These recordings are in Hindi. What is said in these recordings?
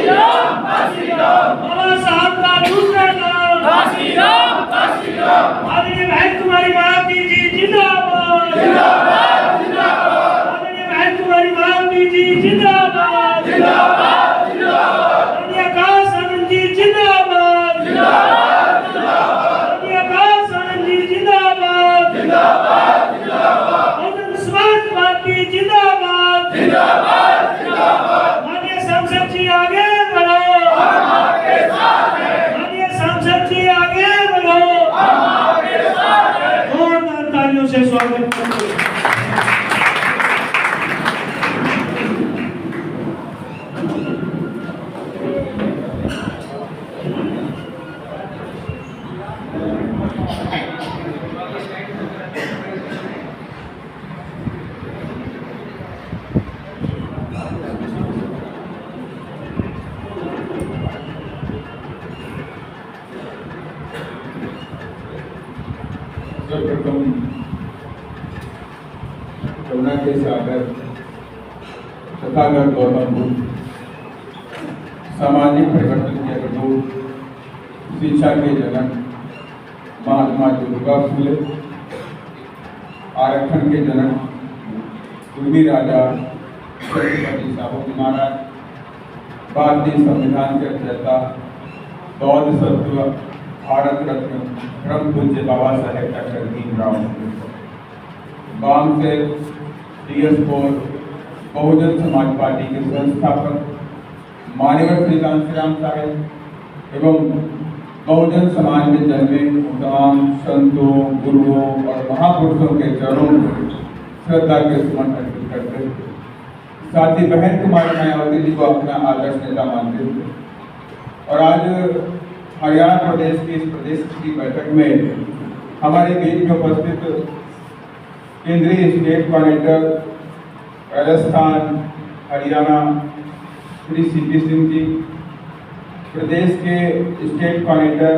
बाबा साहब का दूसरा नाम आदरणीय बहन कुमारी मायावती जी जिंदाबाद। आदरणीय बहन कुमारी मायावती जी जिंदाबाद। आदरणीय आकाश आनंद जी जिंदाबाद। आदरणीय आकाश आनंद जी जिंदाबाद। बहुजन समाज पार्टी जिंदाबाद। माननीय सांसद जी आगे बढ़ो। माननीय सांसद जी आगे बढ़ो। जोरदार तालियों से स्वागत करते हैं। सर्वप्रथम करुणा के सागर तथागत गौतम बुद्ध, सामाजिक परिवर्तन के अग्रदूत, शिक्षा के जनक महात्मा ज्योतिबा फूले, आरक्षण के जनक कुर्मी राजा छत्रपति साहू महाराज, भारतीय संविधान के रचयिता, बौद्ध सत्व भारत रत्न परम पूज्य बाबा साहेब डॉक्टर भीमराव अम्बेडकर, गांव से DS4 बहुजन समाज पार्टी के संस्थापक मान्यवर श्री कांशीराम साहेब एवं बहुजन समाज में जन्मे तमाम संतों, गुरुओं और महापुरुषों के चरणों में श्रद्धा के सुमन अर्पित करते थे। साथ ही बहन कुमारी मायावती जी को अपना आदर्श नेता मानते थे। और आज हरियाणा प्रदेश की इस प्रदेश की बैठक में हमारे बीच में उपस्थित केंद्रीय state coordinator Rajasthan Haryana Shri CP Singh ji, प्रदेश के state coordinator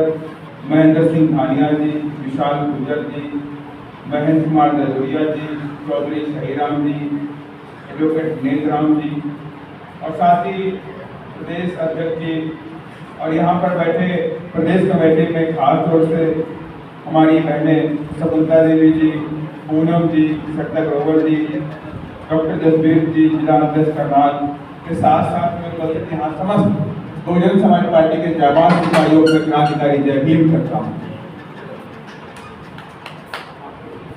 Mahendra Singh Dhania ji, Vishal Gurjar ji, Mahendra Kumar Dajoria ji, Chaudhary Sahiram ji, advocate Netram ji और साथ ही प्रदेश अध्यक्ष जी और यहाँ पर बैठे प्रदेश कमेटी में खास तौर से हमारी बहनें शकुंतला देवी जी, पूनम जी, सट्टा ग्रोवर जी, डॉक्टर जसवीर जी, जिला अध्यक्ष करनाल के साथ साथ में उपस्थित यहाँ समस्त बहुजन समाज पार्टी के जाबाज सिपाहियों के क्रांतिकारी जय भीम करता हूँ।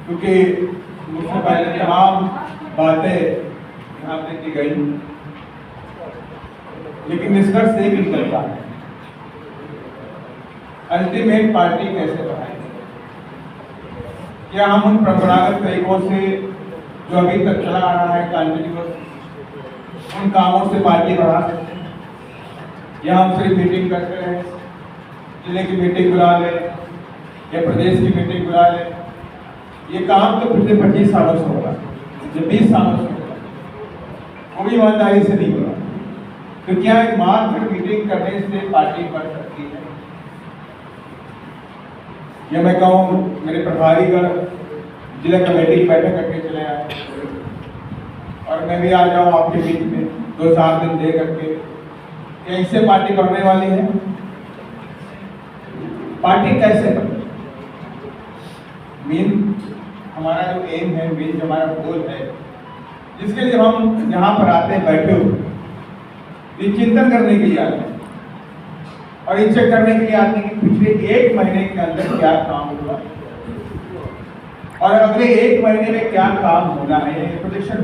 क्योंकि मुझसे पहले तमाम बातें यहाँ पे की गई, लेकिन निष्कर्ष से भी निकलता है अल्टीमेट पार्टी कैसे बनाएंगे। क्या हम उन परंपरागत तरीकों से जो अभी तक चला आ रहा है कंटिन्यूअस उन कामों से पार्टी बढ़ा सकते हैं, या हम सिर्फ मीटिंग करते रहे, जिले की मीटिंग बुला ले या प्रदेश की मीटिंग बुला ले। ये काम तो पिछले 25 सालों से होगा, जो 20 सालों से होगा, कोई ईमानदारी से नहीं होगा। तो क्या एक मात्र मीटिंग करने से पार्टी बढ़ सकती है? या मैं कहूँ मेरे प्रभारीगण जिला कमेटी की बैठक करके चले आए और मैं भी आ जाऊँ आपके बीच में 2-4 दिन दे करके, क्या इससे पार्टी बढ़ने वाली है? पार्टी कैसे बढ़े? मेन हमारा जो एम है, मेन जो हमारा गोल है, जिसके लिए हम यहाँ पर आते हैं, बैठे हुए ये चिंतन करने के लिए आते हैं और ये चेक करने के लिए आते हैं कि पिछले 1 महीने के अंदर क्या काम हुआ और अगले 1 महीने में क्या काम होना है, ये प्रोजेक्शन।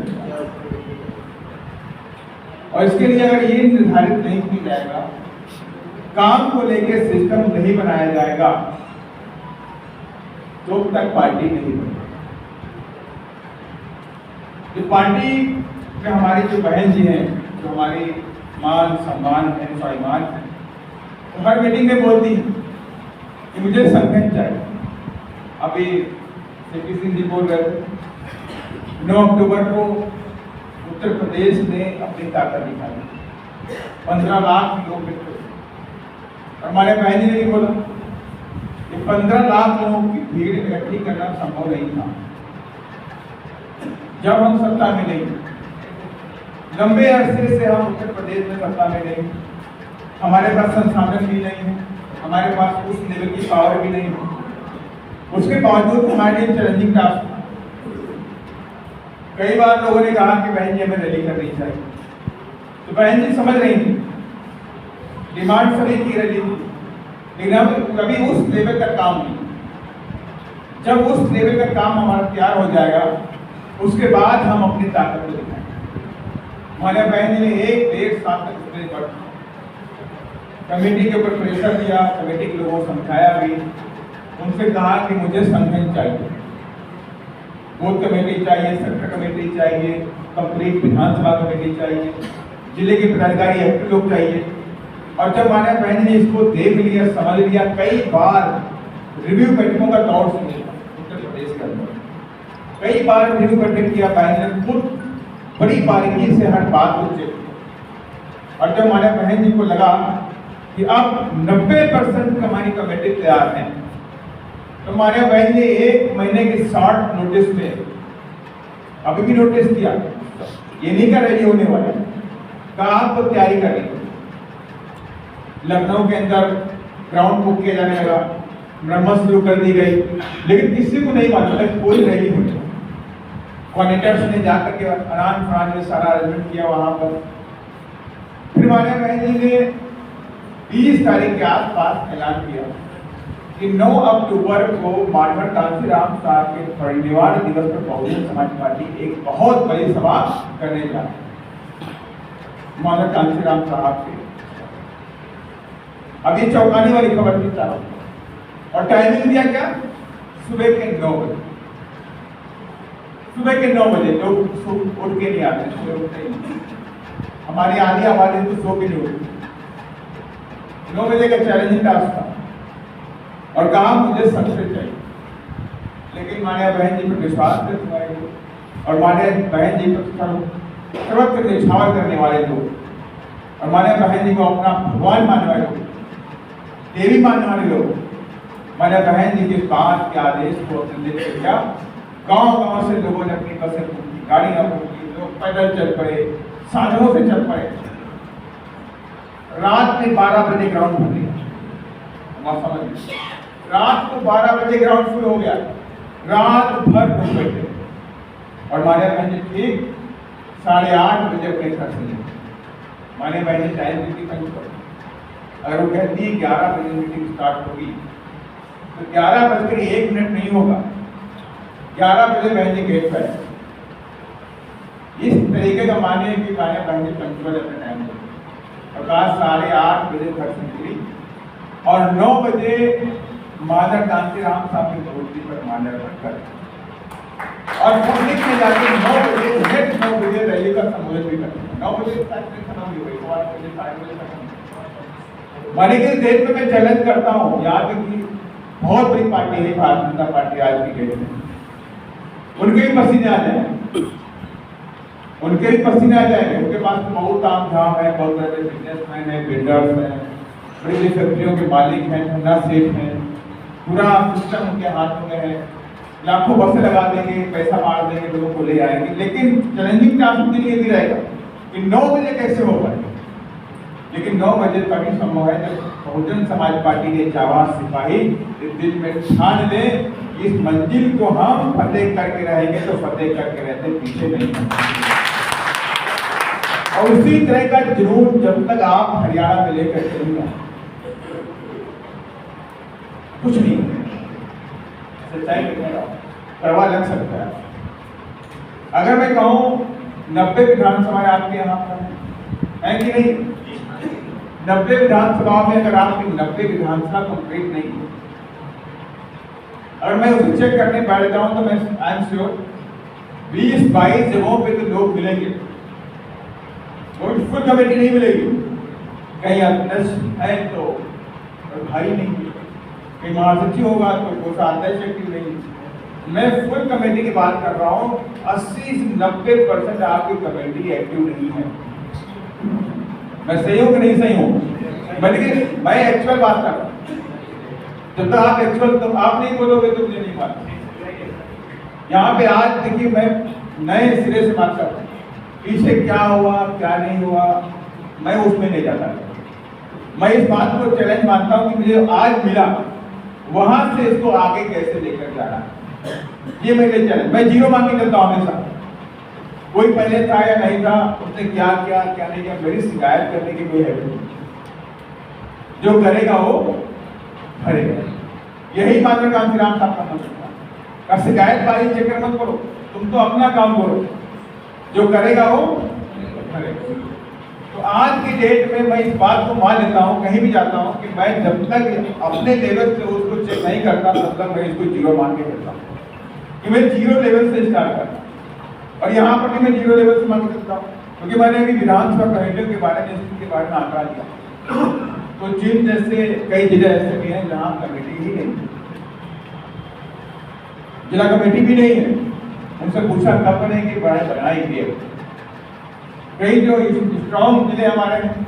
और इसके लिए अगर ये निर्धारित नहीं किया जाएगा, काम को लेकर सिस्टम नहीं बनाया जाएगा, तो तक पार्टी नहीं बनेगी। तो पार्टी में हमारी जो बहन जी हैं, जो हमारी मान सम्मान है, स्वाभिमान है, तो हर मीटिंग में बोलती है कि मुझे संगठन चाहिए। अभी CP सिंह जी बोल रहे थे 9 अक्टूबर को उत्तर प्रदेश ने अपनी ताकत दिखाई, 15 लाख लोग मिले। और हमारे बहन जी ने भी बोला कि 15 लाख लोगों की भीड़ इकट्ठी करना संभव नहीं था जब हम सत्ता में नहीं। लंबे अरसे से हम उत्तर प्रदेश में सत्ता में नहीं, हमारे पास संसाधन भी नहीं है, हमारे पास उस लेवल की पावर भी नहीं है। उसके बावजूद हमारे लिए चैलेंजिंग टास्क था। कई बार लोगों ने कहा कि बहन जी हमें रैली करनी चाहिए, तो बहन जी समझ रही थी, डिमांड सभी की रैली थी, लेकिन हम कभी उस लेवल का काम नहीं। जब उस लेवल का काम हमारा तैयार हो जाएगा, उसके बाद हम अपनी ताकत को दिखाएंगे। हमारे बहन जी ने 1-1.5 साल तक स्टेज पर कमेटी के ऊपर प्रेशर दिया, कमेटी के लोगों को समझाया भी, उनसे कहा कि मुझे संगठन चाहिए, बूथ कमेटी चाहिए, सेक्टर कमेटी चाहिए, कंप्लीट विधानसभा कमेटी चाहिए, जिले के पदाधिकारी एक्टिव लोग चाहिए। और जब मान्य बहन ने इसको देख लिया, समझ लिया, कई बार रिव्यू बैठकों का दौर शुरू हुआ उत्तर प्रदेश के अंदर, कई बार रिव्यू बैठक किया, बहन ने खुद बड़ी बारीकी से हर बात को चेक किया। और जब मान्य बहन जी को लगा कि अब 90% हमारी कमेटी तैयार है, तो हमारे बहन ने 1 महीने के शॉर्ट नोटिस में, अभी भी नोटिस दिया, ये नहीं कर रही होने वाला, कहा आपको तैयारी करें। लखनऊ के अंदर ग्राउंड बुक किया जाने लगा, मरम्मत शुरू कर दी गई, लेकिन किसी को नहीं मालूम था कोई रैली होगी। कोऑर्डिनेटर्स ने जाकर के आराम फरान में सारा अरेंजमेंट किया वहां पर। फिर हमारे बहन जी ने 20 तारीख के आसपास ऐलान किया कि 9 अक्टूबर को मानवर कांसीराम साहब के परिनिर्वाण दिवस पर बहुजन समाज पार्टी एक बहुत बड़ी सभा करने जा रही है मानवर कांसीराम साहब के। अब ये चौंकाने वाली खबर थी साहब, और टाइमिंग दिया क्या, सुबह के 9 बजे। सुबह के 9 बजे लोग उठ के नहीं आते, सुबह उठते नहीं। हमारी आधी आबादी तो सो के नहीं उठती। 9 बजे का चैलेंजिंग टास्क था और कहा मुझे सबसे चाहिए, लेकिन मान्या बहन जी पर विश्वास करने वाले लोग और मान्या बहन जी पर सर्वत्र निछावर करने वाले लोग और मान्या बहन जी को अपना भगवान मानने वाले लोग, देवी मानने वाले लोग, मान्या बहन जी के बात के आदेश को अपने दिल से किया। गांव-गांव से लोगों ने अपनी बसें पूछी, गाड़ियां पूछी, लोग पैदल चल पड़े, साधनों से चल पड़े। रात में 12 बजे ग्राउंड भर लिया, रात को 12 बजे ग्राउंड शुरू हो गया, रात भर लोग बैठे और मान्या बहन जी ठीक 8:30 बजे अपने घर से निकले। मान्या बहन जी टाइम ड्यूटी पर, अगर वो कहती 11 बजे मीटिंग स्टार्ट होगी तो 11:01 नहीं होगा, 11 बजे बहन जी गेट पर। इस तरीके का माने कि मान्या बहन जी पंचुअल अपने टाइम और कहा 8:30 बजे घर से निकली और 9 बजे मानव कांसीराम साहब की मूर्ति पर माल्यार्पण कर और पब्लिक में जाके 9 बजे नेक्स्ट 9 बजे रैली का संबोधन भी करते 9 बजे खत्म हुई, 8 बजे 7 बजे खत्म। माने कि देश में मैं चैलेंज करता हूँ, याद की बहुत बड़ी पार्टी है भारतीय जनता पार्टी आज की डेट में, उनके भी पसीने आ जाएंगे, उनके भी पसीने आ जाएंगे। उनके पास तो बहुत ताम झाम है, बहुत बड़े बिजनेसमैन है, बिल्डर्स हैं, बड़ी बड़ी फैक्ट्रियों के मालिक हैं, धंधा सेठ हैं, पूरा सिस्टम उनके हाथों में है, लाखों बसें लगा देंगे, पैसा मार देंगे, लोगों को ले आएंगे। लेकिन चैलेंजिंग टास्क उनके लिए भी रहेगा कि 9 बजे कैसे होगा, लेकिन 9 बजे तभी संभव है जब बहुजन समाज पार्टी के जाबाज सिपाही इस दिल में ठान ले इस मंजिल को हम फतेह करके रहेंगे, तो फतेह करके रहते पीछे नहीं। और उसी तरह का जुनून जब तक आप हरियाणा में लेकर चलेंगे कुछ नहीं, सच्चाई करवा लग सकता है। अगर मैं कहूं 90 विधानसभाएं आपके यहाँ पर है कि नहीं, 90 विधानसभा में अगर आपकी 90 विधानसभा कंप्लीट नहीं है, अगर मैं उसे चेक करने बैठ जाऊं तो मैं आई एम श्योर 20-22 जगहों पे तो लोग मिलेंगे, कोई फुल कमेटी नहीं मिलेगी, कहीं अध्यक्ष है तो भाई नहीं, कहीं महासचिव होगा तो कोई अध्यक्ष एक्टिव नहीं। मैं फुल कमेटी की बात कर रहा हूँ, 80 से 90% आपकी कमेटी एक्टिव नहीं है। मैं सही हूँ कि नहीं सही हूँ? मैं एक्चुअल बात कर रहा हूँ। जब तक आप एक्चुअल तो आप नहीं बोलोगे तो मुझे नहीं मालूम। यहाँ पे आज देखिए मैं नए सिरे से बात कर रहा हूँ, पीछे क्या हुआ क्या नहीं हुआ मैं उसमें नहीं जाता। मैं इस बात को चैलेंज मानता हूं कि मुझे आज मिला, वहां से इसको आगे कैसे लेकर जाना है, ये मेरे चैलेंज। मैं जीरो मांग के चलता हूं हमेशा, कोई पहले था या नहीं था, उसने क्या किया क्या नहीं किया, मेरी शिकायत करने की कोई हैबिट नहीं। जो करेगा वो भरेगा, यही मानव कांति राम साहब का मंत्र था। शिकायत वाली चक्कर मत करो, तुम तो अपना काम करो, जो करेगा वो भरेगा। तो आज की डेट में मैं इस बात को मान लेता हूँ, कहीं भी जाता हूँ, कि मैं जब तक अपने लेवल से उसको चेक नहीं करता तब तक मैं इसको जीरो मान के चलता हूँ, कि मैं जीरो लेवल से स्टार्ट करता हूँ। और यहाँ पर भी मैं जीरो लेवल से मान के चलता हूँ, क्योंकि मैंने अभी विधानसभा कमेटियों के बारे में इसके बारे में आंकड़ा दिया। तो जिन जैसे कई जिले ऐसे भी हैं जहाँ कमेटी ही नहीं, जिला कमेटी भी नहीं है, उनसे पूछा कब बनेगी, बनाएंगे। कई जो स्ट्रॉन्ग जिले हमारे हैं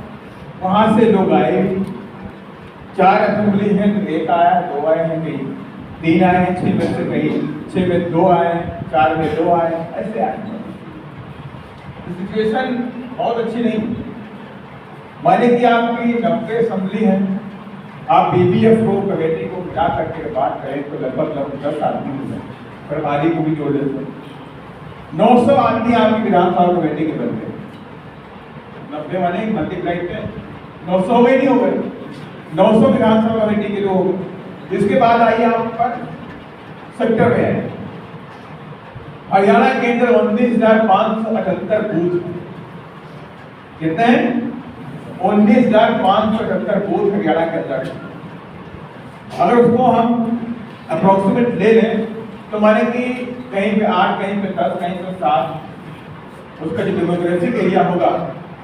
वहां से लोग आए, 4 असेंबली हैं तो 1 आया, 2 आए हैं, कहीं 3 आए हैं, 6 में से कहीं 6 में 2 आए, 4 में 2 आए, ऐसे आए। सिचुएशन बहुत अच्छी नहीं। माने कि आपकी 90 असेंबली है, आप बीबीएफ को कमेटी को मिला करके बात करें तो लगभग 10 आदमी हो जाए, प्रभारी को भी जोड़ देते 900 आदमी आपकी विधानसभा कमेटी के बनते हैं। 90 माने मल्टीप्लाई पे 900 में नहीं हो गए, 900 विधानसभा कमेटी के लोग हो गए। इसके बाद आइए आप पर सेक्टर में है, हरियाणा के अंदर 19,578 बूथ, कितने हैं? 19,578 बूथ हरियाणा के अंदर। अगर उसको हम अप्रोक्सीमेट ले लें तो माने कि कहीं पे 8, कहीं पे 10, कहीं पे 7, उसका जो डेमोग्राफिक एरिया होगा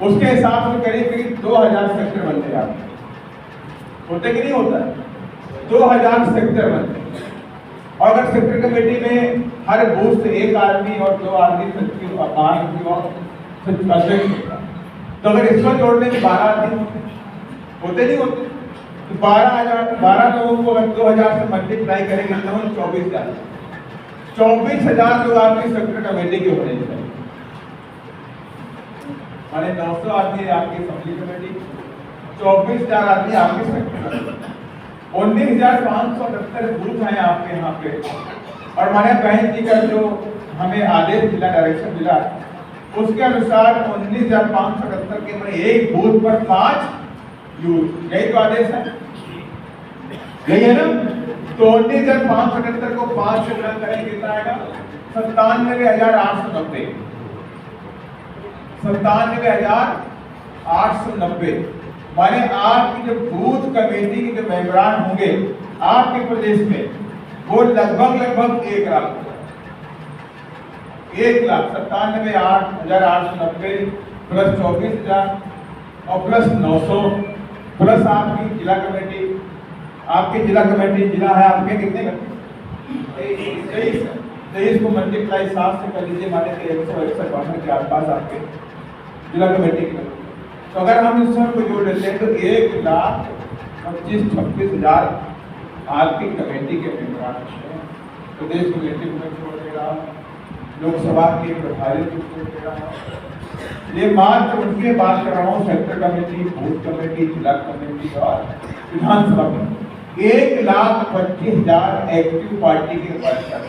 उसके हिसाब से करीब करीब 2000 सेक्टर बनते हैं। होते कि नहीं होता है? 2000 सेक्टर बनते हैं। और अगर सेक्टर कमेटी में हर बूथ से 1 आदमी और 2 आदमी सचिव और 5 आदमी और अध्यक्ष होता, तो अगर इसमें जोड़ने में 12 आदमी होते नहीं होते, तो 12 लोगों को अगर 2000 से मल्टीप्लाई करेंगे तो 24,000 24,000 लोग आपकी सेक्टर कमेटी के होने चाहिए। माने 900 आदमी आपकी असेंबली कमेटी, 24,000 आदमी आपकी सेक्टर, 19,578 बूथ हैं आपके यहाँ पे। और माने बहन जी का जो हमें आदेश मिला, डायरेक्शन मिला, उसके अनुसार 19,578 के मैंने एक बूथ पर 5 यूथ, यही तो आदेश है, यही है ना? तो 19,578 को 5 से गुणा करें कितना आएगा? 97,890, 97,890। माने आपकी जो बूथ कमेटी के जो मेंबरान होंगे आपके प्रदेश में, वो लगभग 1 लाख, 1,97,890 प्लस 24,000 और प्लस 900 प्लस आपकी जिला कमेटी। आपकी जिला कमेटी जिला है आपके कितने का? 23 को मल्टीप्लाई 7 से कर लीजिए, माने कि 161 के आसपास आपके जिला कमेटी की। तो अगर हम इस सब को जोड़ लेते हैं तो 1,25,26,000 आपकी कमेटी के मेंबर प्रदेश कमेटी में छोड़ देगा, लोकसभा के प्रभारी को छोड़ देगा। ये मात्र उनकी बात कर रहा हूँ, सेक्टर कमेटी, बूथ कमेटी, जिला कमेटी और विधानसभा कमेटी। 1,25,000 एक्टिव पार्टी के वर्कर।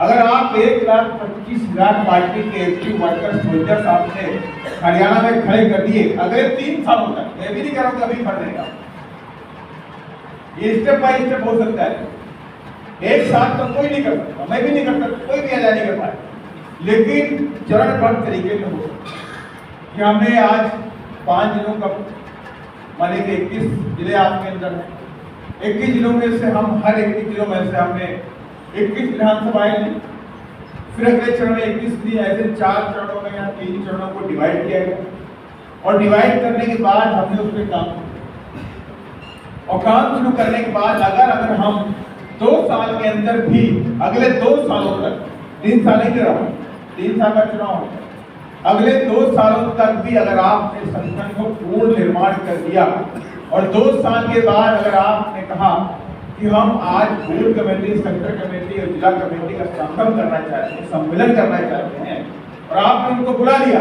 अगर आप 1,25,000 पार्टी के एक्टिव वर्कर सोल्जर सामने हरियाणा में खड़े कर दिए अगले 3 सालों तक, मैं भी नहीं कह रहा हूं कभी बढ़ देगा, ये स्टेप बाय स्टेप हो सकता है। एक साथ तो कोई नहीं कर सकता, मैं भी नहीं कर सकता, कोई भी ऐसा नहीं कर पाए, लेकिन चरणबद्ध तरीके में हो सकता है। कि हमने आज 5 जिलों का, माने कि 21 जिले आपके अंदर हैं, 21 जिलों में से हम हर 21 जिलों में से हमने 21 विधानसभाएं ली, फिर अगले चरण में 21 ली, ऐसे 4 चरणों में या 3 चरणों को डिवाइड किया गया। और डिवाइड करने के बाद हमने उस पर काम किया, और काम शुरू करने के बाद अगर हम 2 साल के अंदर भी अगले 2 सालों तक, 3 साल नहीं रहा, 3 साल का चुनाव होता है, अगले 2 सालों तक भी अगर आपने संगठन को पूर्ण निर्माण कर दिया और 2 साल के बाद अगर आपने कहा कि हम आज बूथ कमेटी, सेक्टर कमेटी और जिला कमेटी का संगठन करना चाहते हैं, सम्मेलन करना चाहते हैं, और आपने उनको बुला लिया,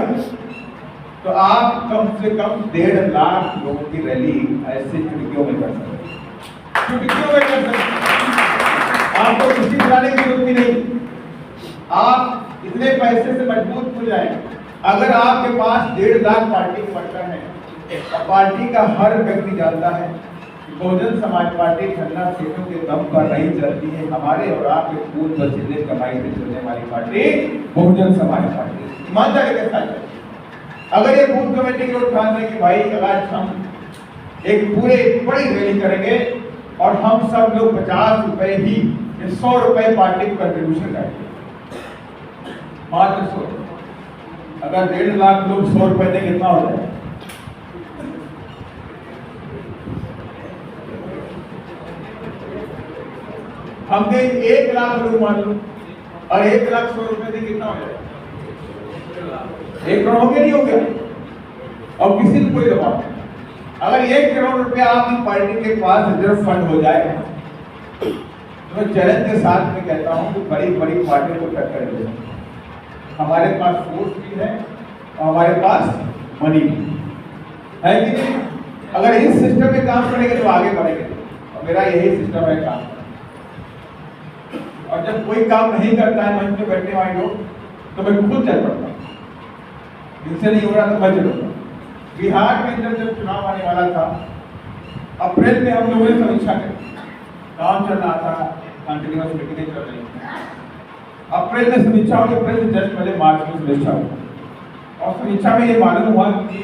तो आप कम से कम 1.5 लाख लोगों की रैली ऐसे चुटकियों में कर सकते हैं, चुटकियों में कर सकते हैं। आपको किसी बुलाने की जरूरत भी नहीं, आप इतने पैसे से मजबूत हो जाए। अगर आपके पास 1.5 लाख पार्टी के वर्कर हैं, पार्टी का हर व्यक्ति जानता है कि बहुजन समाज पार्टी ठंडा सीटों के दम पर नहीं चलती है, हमारे और आपके खून पसीने कमाई से चलने वाली पार्टी बहुजन समाज पार्टी ईमानदारी के साथ चलती है। अगर ये बूथ कमेटी के लोग ठान रहे कि भाई अगर हम एक पूरे बड़ी रैली करेंगे और हम सब लोग 50 रुपए ही 100 रुपए पार्टी को कंट्रीब्यूशन करेंगे, मात्र 100। अगर 1.5 लाख लोग 100 रुपए देंगे कितना हो जाएगा? हमने 1 लाख लोग मान लो और 1 लाख 100 रुपए देंगे कितना हो जाएगा? 1 करोड़ हो गया, नहीं हो गया? और किसी को कोई दबाव नहीं। अगर 1 करोड़ रुपया आपकी पार्टी के पास रिजर्व फंड हो जाए तो मैं चैलेंज के साथ में कहता हूं कि बड़ी बड़ी पार्टियों को टक्कर दे। हमारे पास फोर्स भी है और हमारे पास मनी भी है कि नहीं? अगर इस सिस्टम में काम करेंगे तो आगे बढ़ेंगे, और मेरा यही सिस्टम है काम। और जब कोई काम नहीं करता है मंच पे बैठने वाले लोग, तो मैं खुद चल पड़ता हूँ, इनसे नहीं हो रहा तो मैं चलूंगा। बिहार में जब चुनाव आने वाला था, अप्रैल में हम लोगों ने समीक्षा करी, काम चल रहा था, कंटिन्यूअस मीटिंगें चल रही थी। अप्रैल में समीक्षा हुई, अप्रैल से जस्ट पहले मार्च में समीक्षा हुई, और समीक्षा में ये मालूम हुआ कि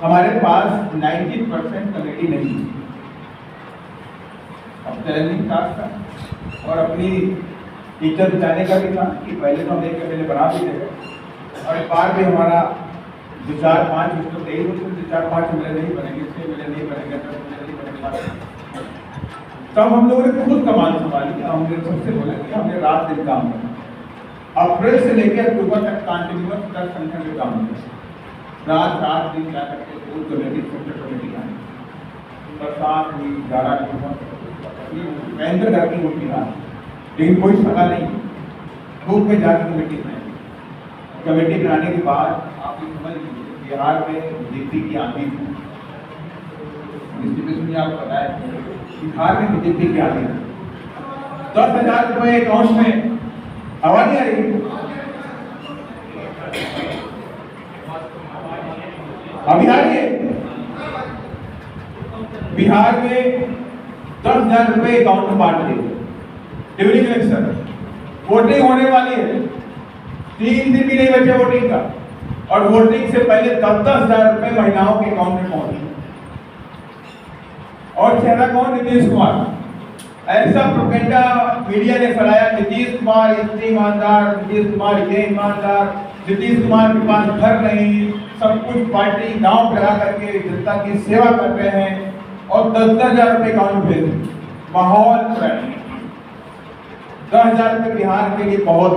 हमारे पास 90% कमेटी नहीं है। अब चैलेंजिंग टास्क था और अपनी इज्जत बचाने का भी था कि पहले तो हम एक पहले बना भी थे, और इस बार भी हमारा 2-4-5 उसको 4-5 मिले नहीं बनेंगे, 6 मिले नहीं बनेंगे, 10 मिले नहीं बनेंगे। तब हम लोगों ने खुद कमान संभाली, हमने सबसे बोला कि हमने रात दिन काम किया। अप्रैल से लेकर अक्टूबर तक कंटिन्यूअस 10 संख्या में काम किया, रात दिन क्या करके बूथ कमेटी, सेक्टर कमेटी आई, बरसात हुई, जाड़ा भयंकर गर्मी होती रहा, लेकिन कोई फला नहीं। धूप में जाकर कमेटी बनाई। कमेटी बनाने के बाद आप ये समझ लीजिए बिहार में बीजेपी की आंधी थी। डिस्ट्रीब्यूशन आपको पता है, बिहार में बीजेपी की आंधी थी। 10,000 रुपए अकाउंट में आवाज नहीं आ रही, अभी आ रही है। बिहार में 10,000 रुपए अकाउंट में बांट दिए ड्यूरिंग इलेक्शन। वोटिंग होने वाली है, 3 दिन भी नहीं बचे वोटिंग का, और वोटिंग से पहले 10,000 रुपए महिलाओं के अकाउंट में पहुंचे। और चेहरा कौन? नीतीश कुमार। ऐसा प्रोपेगेंडा मीडिया ने फैलाया, नीतीश कुमार इतने ईमानदार, नीतीश कुमार ये ईमानदार, नीतीश कुमार के पास घर नहीं, सब कुछ पार्टी गांव लगा करके जनता की सेवा कर रहे हैं, और 10,000 रुपए अकाउंट में भेज। माहौल 10,000 रुपए बिहार के लिए बहुत,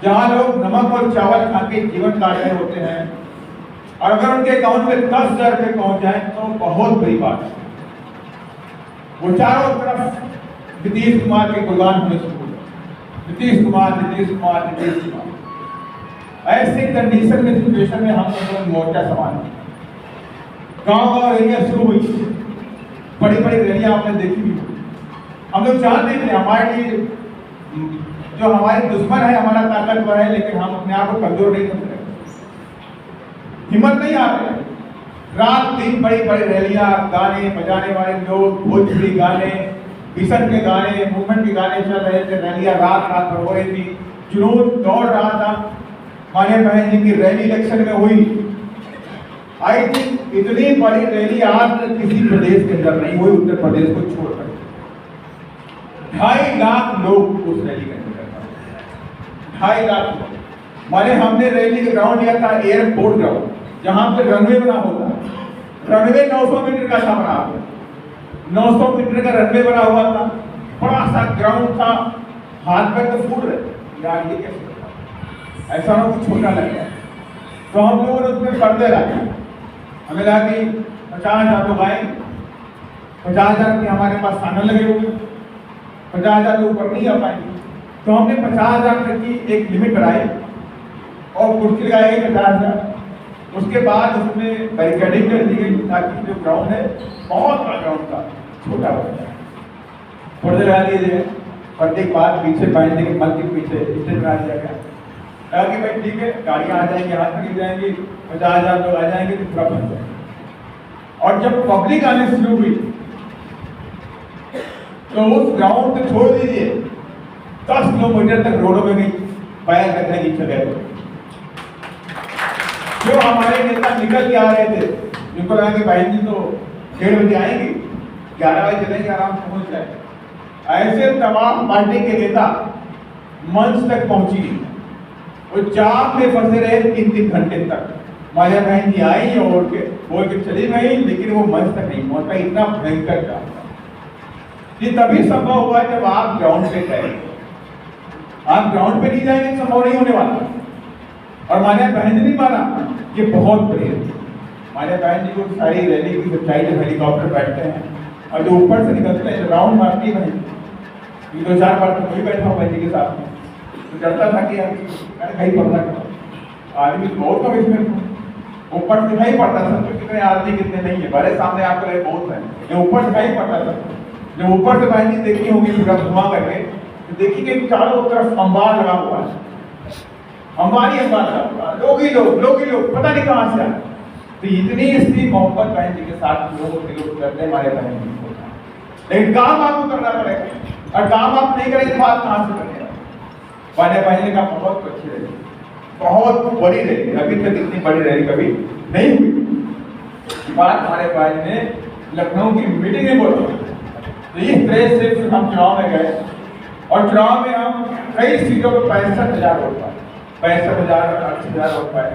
जहां लोग नमक और चावल खा के जीवन काट रहे होते हैं, और अगर उनके अकाउंट में 10,000 रुपए पहुंच जाए तो बहुत बड़ी बात है। वो चारों तरफ नीतीश कुमार के गुणगान होने शुरू हो, नीतीश कुमार, नीतीश कुमार, नीतीश कुमार। ऐसे कंडीशन में, सिचुएशन में हम लोग मोर्चा संभाले। गांव एरिया शुरू हुई, बड़ी बड़ी रैलियां आपने देखी भी। हम लोग चाहते थे हमारे लिए जो हमारे दुश्मन है हमारा ताकतवर है, लेकिन हम अपने आप को कमजोर नहीं समझ रहे, हिम्मत नहीं आ रही। रात दिन बड़ी बड़ी रैलियां, गाने बजाने वाले लोग, भोजपुरी गाने, किशन के गाने, मूवमेंट के गाने चल रहे थे, रैलियां रात भर हो रही थी, जुनून दौड़ रहा था। माने बहन जी की रैली इलेक्शन में हुई। आई थिंक इतनी बड़ी रैली आज तक किसी प्रदेश के अंदर नहीं हुई, उत्तर प्रदेश को छोड़कर। 2.5 लाख लोग उस रैली के अंदर, 2.5 लाख लोग। माने हमने रैली का ग्राउंड लिया था एयरपोर्ट ग्राउंड, जहां पे रनवे बना होता। रनवे 900 मीटर का था, बना 900 मीटर का रनवे बना हुआ था, बड़ा सा ग्राउंड था। हाथ पैर तो फूट रहे यार, ये कैसे ऐसा ना कुछ छोटा लग गया। तो हम लोगों ने उसमें पर्दे रखे, हमें लगा कि 50,000 लोग आए, 50,000 के हमारे पास साधन लगे हुए, 50,000 लोग ऊपर नहीं आ पाएंगे। तो हमने 50,000 तक की एक लिमिट बनाई और कुर्सी लगाई 50,000, उसके बाद उसमें बैरिकेडिंग कर दी गई ताकि जो ग्राउंड है बहुत बड़ा ग्राउंड था छोटा हो जाए। थोड़ी देर लगा दिए प्रत्येक बार पीछे बांधने के मल के पीछे स्टेज बना दिया गया। कहा कि भाई ठीक है, गाड़ियाँ आ जाएंगी, हाथ में गिर जाएंगी, 50,000 लोग आ जाएंगे तो पूरा बन जाएगा। और जब पब्लिक आने शुरू हुई तो उस ग्राउंड को छोड़ दीजिए 10 किलोमीटर तक रोडों में भी पैर रखने की जगह थी। जो हमारे नेता निकल के आ रहे थे, जिनको लगा कि बहन जी तो 1:30 बजे आएंगे, 11 बजे चलेंगे, आराम से पहुंच जाए, ऐसे तमाम पार्टी के नेता मंच तक पहुंची नहीं। वो जाम में फंसे रहे 3-3 घंटे तक। माल्या बहन जी आई और बोल के चली गई, लेकिन वो मंच तक नहीं पहुंच पाई। इतना भयंकर जाम था। ये तभी संभव हुआ जब आप ग्राउंड पे गए। आप ग्राउंड पे नहीं जाएंगे, संभव नहीं होने वाला। और माल्या बहन जी नहीं माना, ये बहुत बड़ी है। माल्या बहन जी को सारी रैली की सच्चाई, जब हेलीकॉप्टर बैठते हैं और जो ऊपर से निकलते हैं, राउंड मारती है बहन, 2-4 बार तो कोई बैठा हुआ बहन जी के साथ में, तो डरता था कि भाई पड़ता क्या आदमी बहुत कम इसमें ऊपर दिखाई पड़ता था, तो कितने आदमी कितने नहीं है, बड़े सामने आपको रहे बहुत है, ये ऊपर दिखाई पड़ता था। जब ऊपर से बहन जी देखी होगी पूरा धुआं करके, तो देखी कि चारों तरफ अंबार लगा हुआ है, अंबार लगा हुआ, लोग ही लोग पता नहीं कहाँ से आए। तो इतनी इसकी मोहब्बत बहन जी के साथ लोगों के लोग करते हमारे बहन जी को, लेकिन काम आपको करना पड़ेगा, और काम आप नहीं करेंगे बात कहाँ से करेंगे। माल्या बहन जी का बहुत अच्छी रैली, बहुत बड़ी रैली, अभी तक इतनी बड़ी रैली कभी नहीं हुई। बात हमारे भाई ने लखनऊ की मीटिंग में बोला। तो इस तरह से हम चुनाव में गए, और चुनाव में हम कई सीटों पर 65,000 वोट पाए, 65,000 और 80,000 वोट पाए।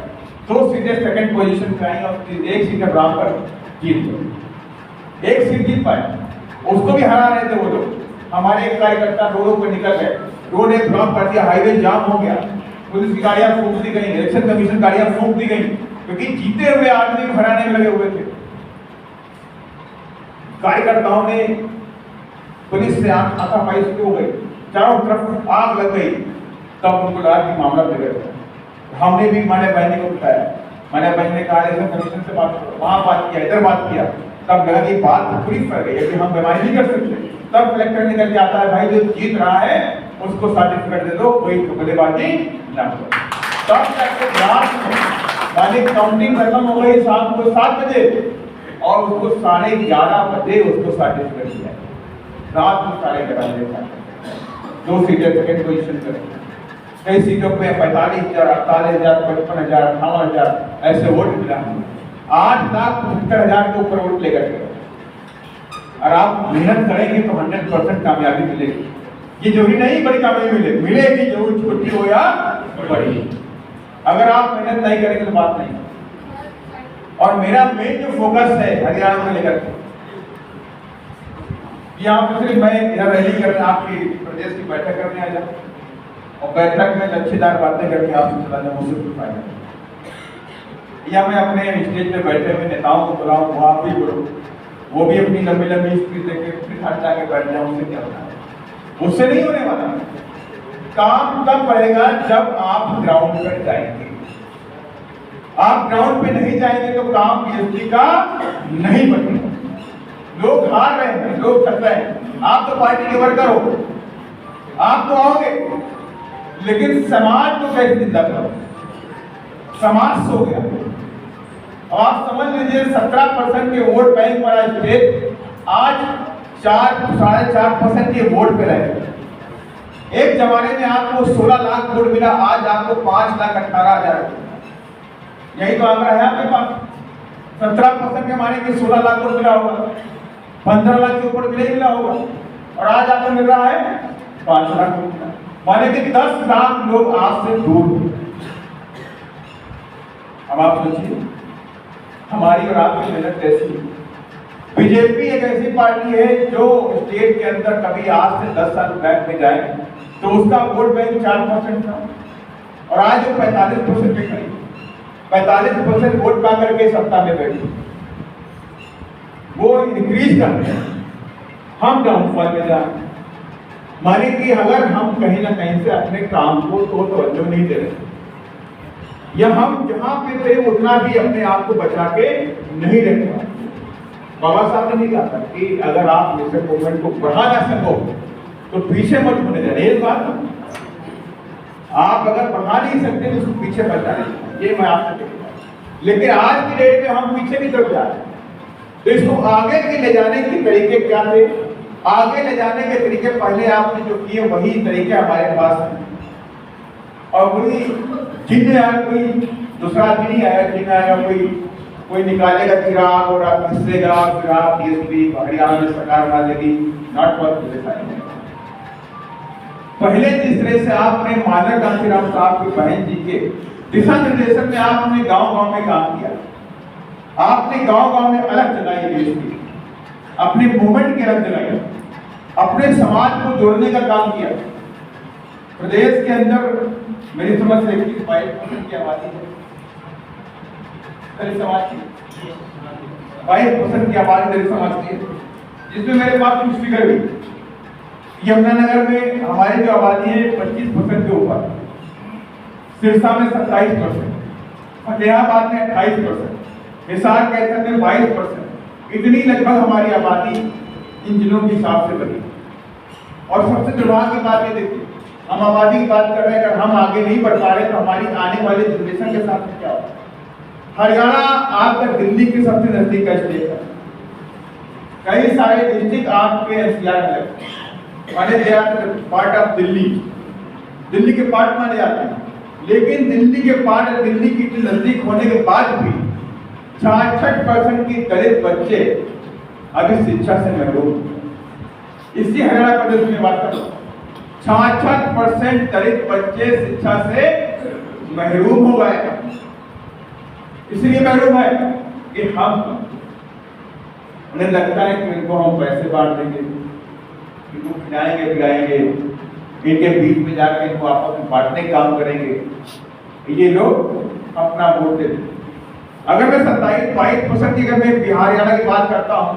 2 सीटें सेकंड पोजीशन पे आई और 1 सीट बराबर जीत गए। 1 सीट जीत पाए, उसको भी हरा रहे थे वो लोग। हमारे एक कार्यकर्ता रोडों पर निकल गए, रोड एक ब्लॉक कर दिया, हाईवे जाम हो गया, पुलिस की गाड़ियां फूंक दी गई, इलेक्शन कमीशन गाड़ियां फूंक दी गई, क्योंकि जीते हुए आदमी को हराने में लगे हुए थे। कार्यकर्ताओं ने पुलिस से हाथापाई शुरू हो गई, चारों तरफ आग लग गई। तब उनको लगा कि मामला बिगड़ गया। हमने भी माल्या बहन को बताया, माल्या बहन ने कहा इलेक्शन कमीशन से बात करो, वहां बात किया, इधर बात किया, तब लगा कि बात पूरी फैल गई है कि हम बेईमानी नहीं कर सकते। तब कलेक्टर निकल के आता है, भाई जो जीत रहा है उसको सर्टिफिकेट दे दो, कोई बल्लेबाजी ना करो। तब तक रात में मालिक काउंटिंग खत्म हो गई, शाम को 7 बजे, और उसको 11:30 बजे उसको सर्टिफिकेट दिया, रात को 11:30 बजे। 2 सीटें सेकंड पोजीशन पर, कई सीटों पे 45,000, 48,000, 55,000, 58,000 ऐसे वोट मिला। 8,75,000 के ऊपर वोट लेकर गए। और आप मेहनत करेंगे तो 100% कामयाबी मिलेगी। ये जरूरी नहीं बड़ी कामयाबी मिलेगी, जरूर छोटी हो या बड़ी। अगर आप मेहनत नहीं करेंगे तो बात नहीं। और मेरा मेन जो फोकस है हरियाणा में लेकर के, यहाँ पर सिर्फ मैं इधर रैली करने, आपकी प्रदेश की बैठक करने आया और बैठक में लच्छेदार बातें करके आपसे चला जाऊँ, मुझसे कुछ फायदा नहीं। या मैं अपने स्टेज पे बैठे हुए नेताओं को बुलाऊं, वो आप भी बोलो, वो भी अपनी लंबी लंबी स्पीच देके फिर हट जाके बैठ जाए, उससे क्या होता है? उससे नहीं होने वाला। काम तब बढ़ेगा जब आप ग्राउंड पर जाएंगे। आप ग्राउंड पे नहीं जाएंगे तो काम बीएसपी का नहीं बढ़ेगा। लोग हार रहे हैं, लोग थक रहे हैं। आप तो पार्टी के वर्कर हो, आप तो आओगे, लेकिन समाज को कैसे जिंदा करो? समाज सो गया। आप समझ लीजिए 17% के वोट बैंक वाला स्टेट आज 4-4.5% के वोट पे रहे। एक जमाने में आपको 16 लाख वोट मिला, आज आपको 5,18,000। यही तो आंकड़ा है आपके पास। 17% के माने कि 16 लाख वोट मिला होगा, 15 लाख के ऊपर मिला होगा, और आज आपको मिल रहा है 5 लाख वोट मिला, माने कि 10 लाख लोग आपसे दूर हो। अब आप सोचिए हमारी और आपकी मेहनत कैसी है। बीजेपी एक ऐसी पार्टी है जो स्टेट के अंदर कभी आज से 10 साल बैक में जाए तो उसका वोट बैंक 4% था, और आज वो 45% पे खड़ी, 45% वोट पा करके सत्ता में बैठी। वो इंक्रीज करते हैं, हम डाउनफॉल में जाए। माने कि अगर हम कहीं ना कहीं से अपने काम को तो तवज्जो नहीं दे रहे, या हम जहां पे थे उतना भी अपने आप को बचा के नहीं रख पाए। बाबा साहब ने नहीं कहा था कि अगर आप मिशन मूवमेंट को बढ़ा ना सको तो पीछे मत होने देना, ये बात आप अगर बढ़ा नहीं सकते तो उसको पीछे मत जाने, ये मैं आपसे कहता हूं। लेकिन आज की डेट में हम पीछे की तरफ जा रहे हैं, तो इसको आगे के ले जाने के तरीके क्या थे? आगे ले जाने के तरीके पहले आपने जो किए वही तरीके हमारे पास हैं। और कोई जिन आया, कोई दूसरा आदमी नहीं आया, जिन आया कोई निकालेगा चिराग और आप घिसेगा, फिर आप डीएसपी हरियाणा में सरकार बना देगी, नॉट पॉसिबल। पहले जिस तरह से आपने माधव कांशीराम साहब की बहन जी के दिशा निर्देशन में आपने गांव-गांव में काम किया, आपने गांव-गांव में अलग जगाई डीएसपी, अपने मूवमेंट की अलग जगाई, अपने समाज को जोड़ने का काम किया। प्रदेश के अंदर मेरी समझ से 22% की आबादी है, दलित समाज की 22% की आबादी दलित समाज की है, जिसमें मेरे पास कुछ फिगर भी। यमुनानगर में हमारी जो आबादी है 25% के ऊपर, सिरसा में 27%, फतेहाबाद में 28%, हिसार कैथल में 22%, इतनी लगभग हमारी आबादी इन जिलों के हिसाब से बनी। और सबसे दुर्भाग्य की बात ये देखिए, हम आबादी की बात कर रहे हैं, अगर हम आगे नहीं बढ़ पा रहे तो हमारी आने वाले जनरेशन के साथ क्या होगा? हरियाणा आपका दिल्ली के सबसे नजदीक का स्टेट है, कई सारे डिस्ट्रिक्ट आपके एनसीआर में लगते हैं, माने जाते पार्ट ऑफ दिल्ली, दिल्ली के पार्ट माने जाते हैं। लेकिन दिल्ली के पार्ट, दिल्ली की नजदीक होने के बाद भी 66% की दलित बच्चे अभी शिक्षा से महरूम। इसी हरियाणा प्रदेश में बात कर रहा हूं, 66% दलित बच्चे शिक्षा से महरूम हो गए। इसलिए महरूम है कि हम, उन्हें लगता है कि इनको हम पैसे बांट देंगे, इनको खिलाएंगे पिलाएंगे, इनके बीच में जाकर इनको आपस में बांटने का काम करेंगे, ये लोग अपना वोट देते। अगर मैं 27-22% की, अगर मैं बिहार हरियाणा की बात करता हूं,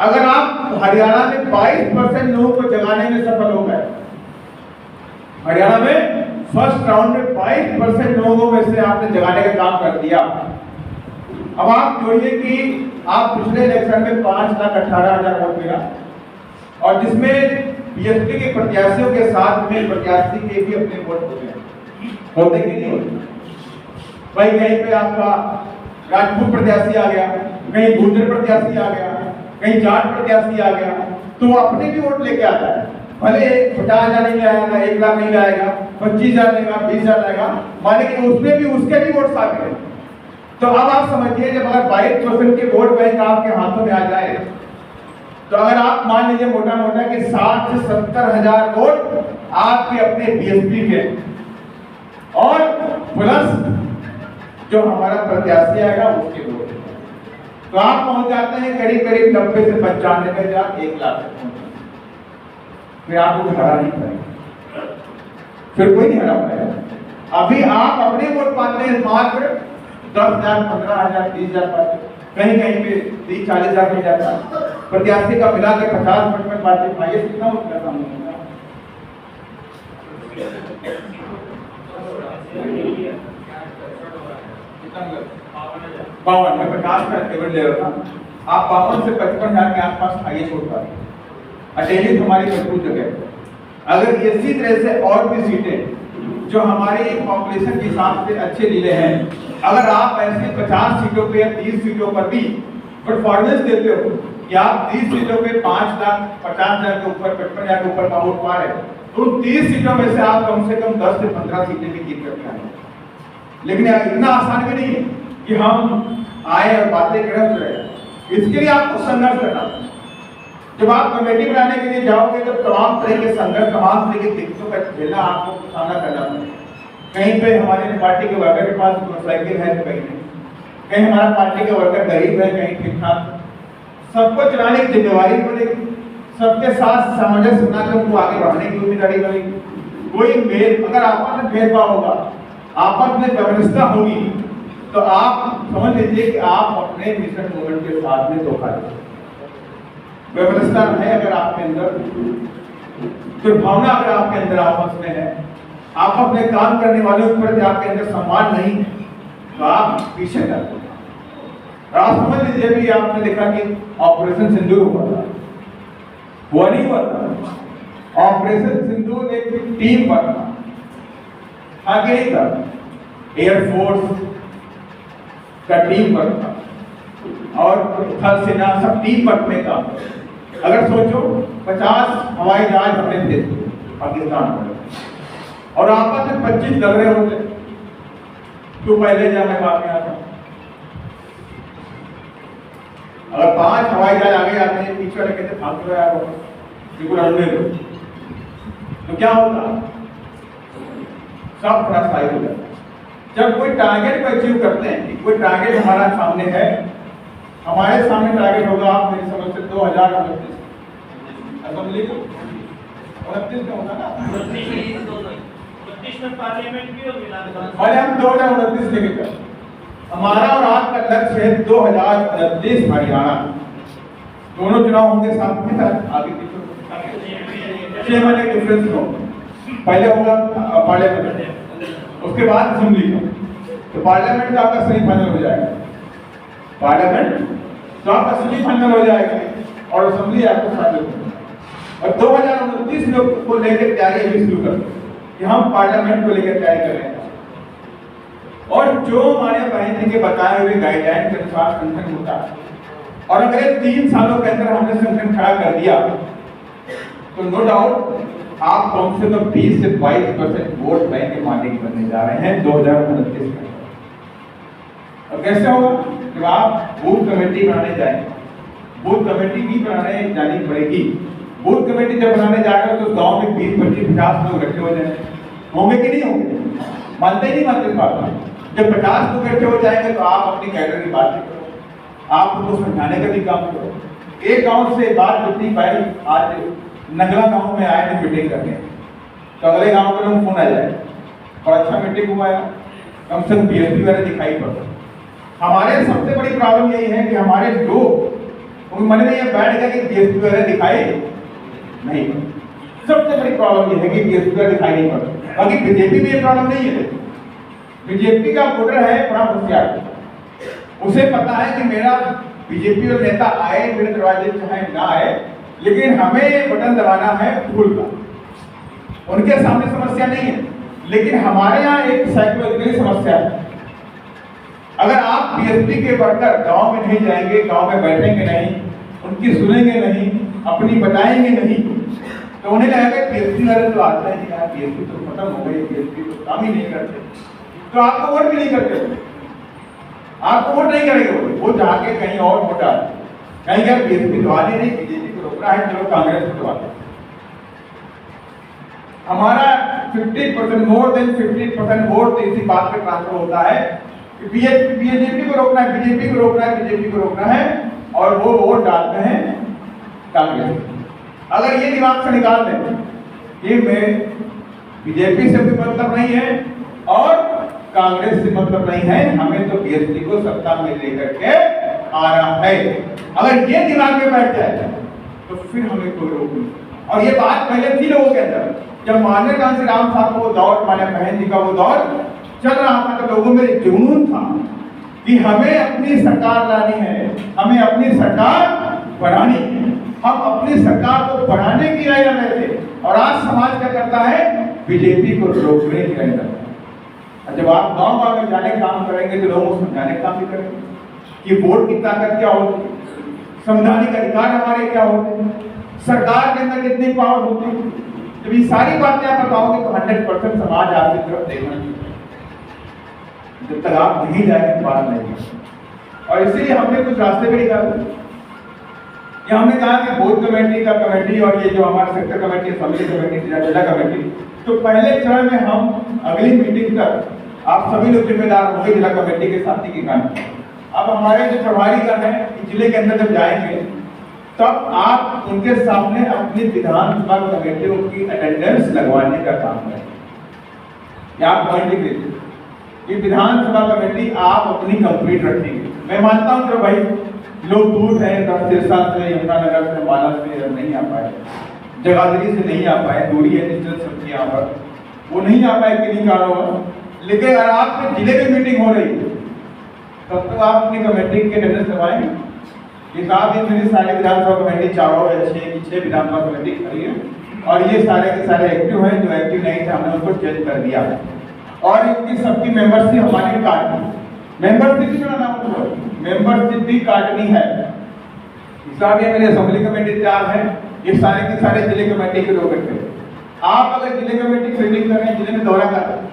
अगर आप हरियाणा में 22% लोगों को जगाने में सफल हो गए, हरियाणा में फर्स्ट राउंड में 22% लोगों में से आपने जगाने का काम कर दिया। अब आप जोड़िए कि आप पिछले इलेक्शन में 5,18,000 वोट मिला, और जिसमें बीएसपी के प्रत्याशियों के साथ में प्रत्याशी के भी अपने वोट होते कि नहीं होते? भाई कहीं पे आपका राजपूत प्रत्याशी आ गया, कहीं गुर्जर प्रत्याशी आ गया, कहीं जाट प्रत्याशी आ गया, तो अपने भी वोट लेके आता है। भले 50,000 नहीं आएगा, 1 लाख नहीं आएगा, 25,000 लेगा, 20,000 लेगा, माने कि उसमें भी उसके भी वोट शामिल है। तो अब आप समझिए, जब अगर 22% के वोट बैंक आपके हाथों में आ जाए, तो अगर आप मान लीजिए मोटा मोटा कि 60 से 70,000 वोट आपके अपने बीएसपी के, और प्लस जो हमारा प्रत्याशी आएगा उसके वोट, तो आप पहुंच जाते हैं करीब करीब 90 से 95,000, 1 लाख तक पहुंच जाते। फिर आपको हरा नहीं पाएगा, फिर कोई नहीं हरा पाएगा। अभी आप अपने वोट पाते हैं मात्र 10,000, 15,000, 30,000 पाते, कहीं कहीं पे 30-40,000 मिल जाता है। प्रत्याशी का मिला के 50-55 पाते, भाई कितना वोट करता हूँ 52, मैं 50 का टेबल ले रहा था। आप 52 से 55,000 के आसपास आइए छोड़ पाते, अटेंडेंस हमारी मजबूत जगह। अगर इसी तरह से और भी सीटें जो हमारी पॉपुलेशन के हिसाब से अच्छे जिले हैं, अगर आप ऐसे 50 सीटों पे या 30 सीटों पर भी परफॉर्मेंस देते हो कि आप 30 सीटों पे 5,50,000 के ऊपर, 55,000 के ऊपर वोट पा रहे, तो 30 सीटों में से आप कम से कम 10 से 15 सीटें भी जीत करके आए। लेकिन इतना आसान भी नहीं है कि हम आए और बातें करें। इसके लिए आपको संघर्ष करना। जब आप कमेटी बनाने के लिए जाओगे तो तमाम तरह के संघर्ष, तमाम तरह की दिक्कतों का झेलना आपको सामना करना पड़ेगा। कहीं पे हमारे पार्टी के वर्कर के पास मोटरसाइकिल है तो कहीं नहीं, कहीं हमारा पार्टी के वर्कर गरीब है, कहीं ठीक ठाक। सबको चलाने की जिम्मेवारी पड़ेगी, सबके साथ सामंजस्य बना के उनको आगे बढ़ाने की जिम्मेदारी बनेगी। कोई मेल, अगर आपस में भेदभाव होगा, आपस में व्यवस्था होगी, तो आप समझ लीजिए कि आप अपने मिशन मूवमेंट के साथ में धोखा देंगे। व्यवस्था है अगर आपके अंदर, दुर्भावना अगर आपके अंदर आपस में है, आपस में काम करने वालों के प्रति आपके अंदर सम्मान नहीं है, तो आप पीछे जाते हैं। आप समझ लीजिए भी आपने देखा कि ऑपरेशन सिंदूर हुआ नहीं हुआ था। ऑपरेशन सिंदूर एक टीम वर्क था, आगे नहीं था, एयरफोर्स का टीम वर्क था और थल सेना सब टीम वर्क में काम। अगर सोचो 50 हवाई जहाज अपने थे पाकिस्तान में और आपस में 25 लग रहे होते, तो पहले जा मैं बात में आता। अगर 5 हवाई जहाज आगे आते हैं, पीछे वाले कहते भाग लो यार, बिल्कुल अड़ने दो, तो क्या होता? सब थोड़ा साइड हो जाता। जब कोई टारगेट को अचीव करते हैं कि कोई टारगेट हमारा सामने है, हमारे सामने टारगेट होगा, आप मेरी समझ से 2029 असेंबली को 29 में होगा ना, 29 में पार्लियामेंट भी होगी। और हम 2029 लेके चल, हमारा और आपका लक्ष्य है 2029 हरियाणा। दोनों चुनाव होंगे साथ में, आगे पीछे 6 महीने डिफरेंस हो। पहले होगा पार्लियामेंट, उसके बाद असेंबली का। तो पार्लियामेंट का आपका सेमीफाइनल हो जाएगा, पार्लियामेंट तो आपका सेमीफाइनल हो जाएगा और असेंबली आपको फाइनल होगा। और 2029 में को लेकर तैयारी अभी शुरू कर कि हम पार्लियामेंट को लेकर तैयारी कर रहे हैं। और जो हमारे बहन जी के बताए हुए गाइडलाइन के अनुसार संगठन होता है और अगले 3 सालों के अंदर हमने संगठन खड़ा कर दिया, तो नो डाउट आप कम से कम 20 से 22% वोट बैंक के मालिक बनने जा रहे हैं 2029 में। और कैसे होगा? जब आप बूथ कमेटी बनाने जाएंगे, बूथ कमेटी भी बनाने जानी पड़ेगी। बूथ कमेटी जब बनाने जाएगा तो गांव में 20, 25, 50 लोग इकट्ठे हो जाएंगे, होंगे कि नहीं होंगे? मानते ही नहीं मानते इस बात को? जब 50 लोग इकट्ठे हो जाएंगे तो आप अपनी कैडर की बात करो, आप उनको समझाने का भी काम करो। एक गांव से बात जितनी पाई, आज नगला गांव में आए थे मीटिंग करने, तो अगले गांव के लोग फोन आ जाए और अच्छा मीटिंग हुआ है, कम से कम बीएसपी वाले दिखाई पड़ता। हमारे सबसे बड़ी प्रॉब्लम यही है कि हमारे लोग उन मन में ये बैठ गया कि बीएसपी वाले दिखाई नहीं। सबसे बड़ी प्रॉब्लम ये है कि बीएसपी वाले दिखाई नहीं पड़ता। बाकी बीजेपी में ये प्रॉब्लम नहीं है। बीजेपी का वोटर है बड़ा होशियार, उसे पता है कि मेरा बीजेपी वाला नेता आए मेरे दरवाजे चाहे ना आए, लेकिन हमें बटन दबाना है फूल का। उनके सामने समस्या नहीं है, लेकिन हमारे यहाँ एक साइकोलॉजिकल समस्या है। अगर आप बीएसपी के वर्कर गांव में नहीं जाएंगे, गांव में बैठेंगे नहीं, उनकी सुनेंगे नहीं, अपनी बताएंगे नहीं, तो उन्हें लगेगा बीएसपी वाले तो आते हैं यार, बीएसपी तो खत्म हो गई, बीएसपी तो काम ही नहीं करते, तो आपको वोट भी नहीं करते, आपको वोट नहीं करेंगे। वो जाके कहीं और वोट डाल, कहीं क्या बीएसपी तो आने नहीं, बीजेपी को रोकना है, चलो कांग्रेस को दबा दो। हमारा 50% मोर देन 50% वोट इसी बात पे ट्रांसफर होता है कि बीजेपी को रोकना है, बीजेपी को रोकना है, बीजेपी को रोकना है, और वो वोट डालते हैं कांग्रेस। अगर ये दिमाग से निकाल दें कि मैं बीजेपी से भी मतलब नहीं है और कांग्रेस से मतलब नहीं है, हमें तो बीएसपी को सत्ता में लेकर के आना है, अगर ये दिमाग में बैठ जाए तो फिर हमें कोई रोक नहीं। और ये बात पहले थी लोगों के अंदर, जब माननीय कांसी राम साहब को वो दौर, माने बहन जी का वो दौर चल रहा था, तो लोगों में एक जुनून था कि हमें अपनी सरकार लानी है, हमें अपनी सरकार बनानी है, हम अपनी सरकार को बढ़ाने की राय रहे थे। और आज समाज क्या करता है? बीजेपी को रोकने की राय करता है। जब आप गांव में जाने का काम करेंगे तो लोगों को समझाने का काम भी करेंगे कि वोट की ताकत क्या होती है, संवैधानिक अधिकार हमारे क्या होते हैं, सरकार के अंदर कितनी पावर होती है। जब ये सारी बातें आप बताओगे तो 100% समाज आपकी तरफ देगा। जब तक आप नहीं जाएंगे बात नहीं। और इसीलिए हमने कुछ रास्ते भी निकाले। ये हमने कहा कि बूथ कमेटी का कमेटी और ये जो हमारा सेक्टर कमेटी, असेंबली कमेटी, जिला कमेटी, तो पहले चरण में हम अगली मीटिंग तक आप सभी लोग जिम्मेदार होंगे जिला कमेटी के साथी के काम। अब हमारे जो प्रभारी गण है जिले के अंदर जब जाएंगे तब आप उनके सामने अपनी विधानसभा कमेटियों की अटेंडेंस लगवाने का काम करें। या आप पॉइंट लीजिए कि विधानसभा कमेटी आप अपनी कंप्लीट रखेंगे। मैं मानता हूं कि भाई लोग दूर हैं, सिरसा से, यमुनानगर से, माला से नहीं आ पाए, जगाधरी से नहीं आ पाए, दूरी है डिस्टेंस सबकी यहाँ पर, वो नहीं आ पाए किन्हीं कारणों। लेकिन अगर आपके जिले में मीटिंग हो रही है तब तक आप अपनी कमेटी के अटेंडेंस करवाएंगे। ये साहब ये मेरी सारी विधानसभा कमेटी चारों या छह विधानसभा कमेटी खड़ी है और ये सारे के सारे एक्टिव हैं, जो एक्टिव नहीं थे हमने उनको चेंज कर दिया और इनकी सबकी मेंबरशिप हमारी काटनी, मेंबरशिप भी बनाना होगा, मेंबरशिप भी काटनी है। साहब ये मेरी असेंबली कमेटी तैयार है, ये सारे के सारे जिले कमेटी के लोग हैं। आप अगर जिले कमेटी की मीटिंग कर रहे हैं, जिले में दौरा कर रहे हैं,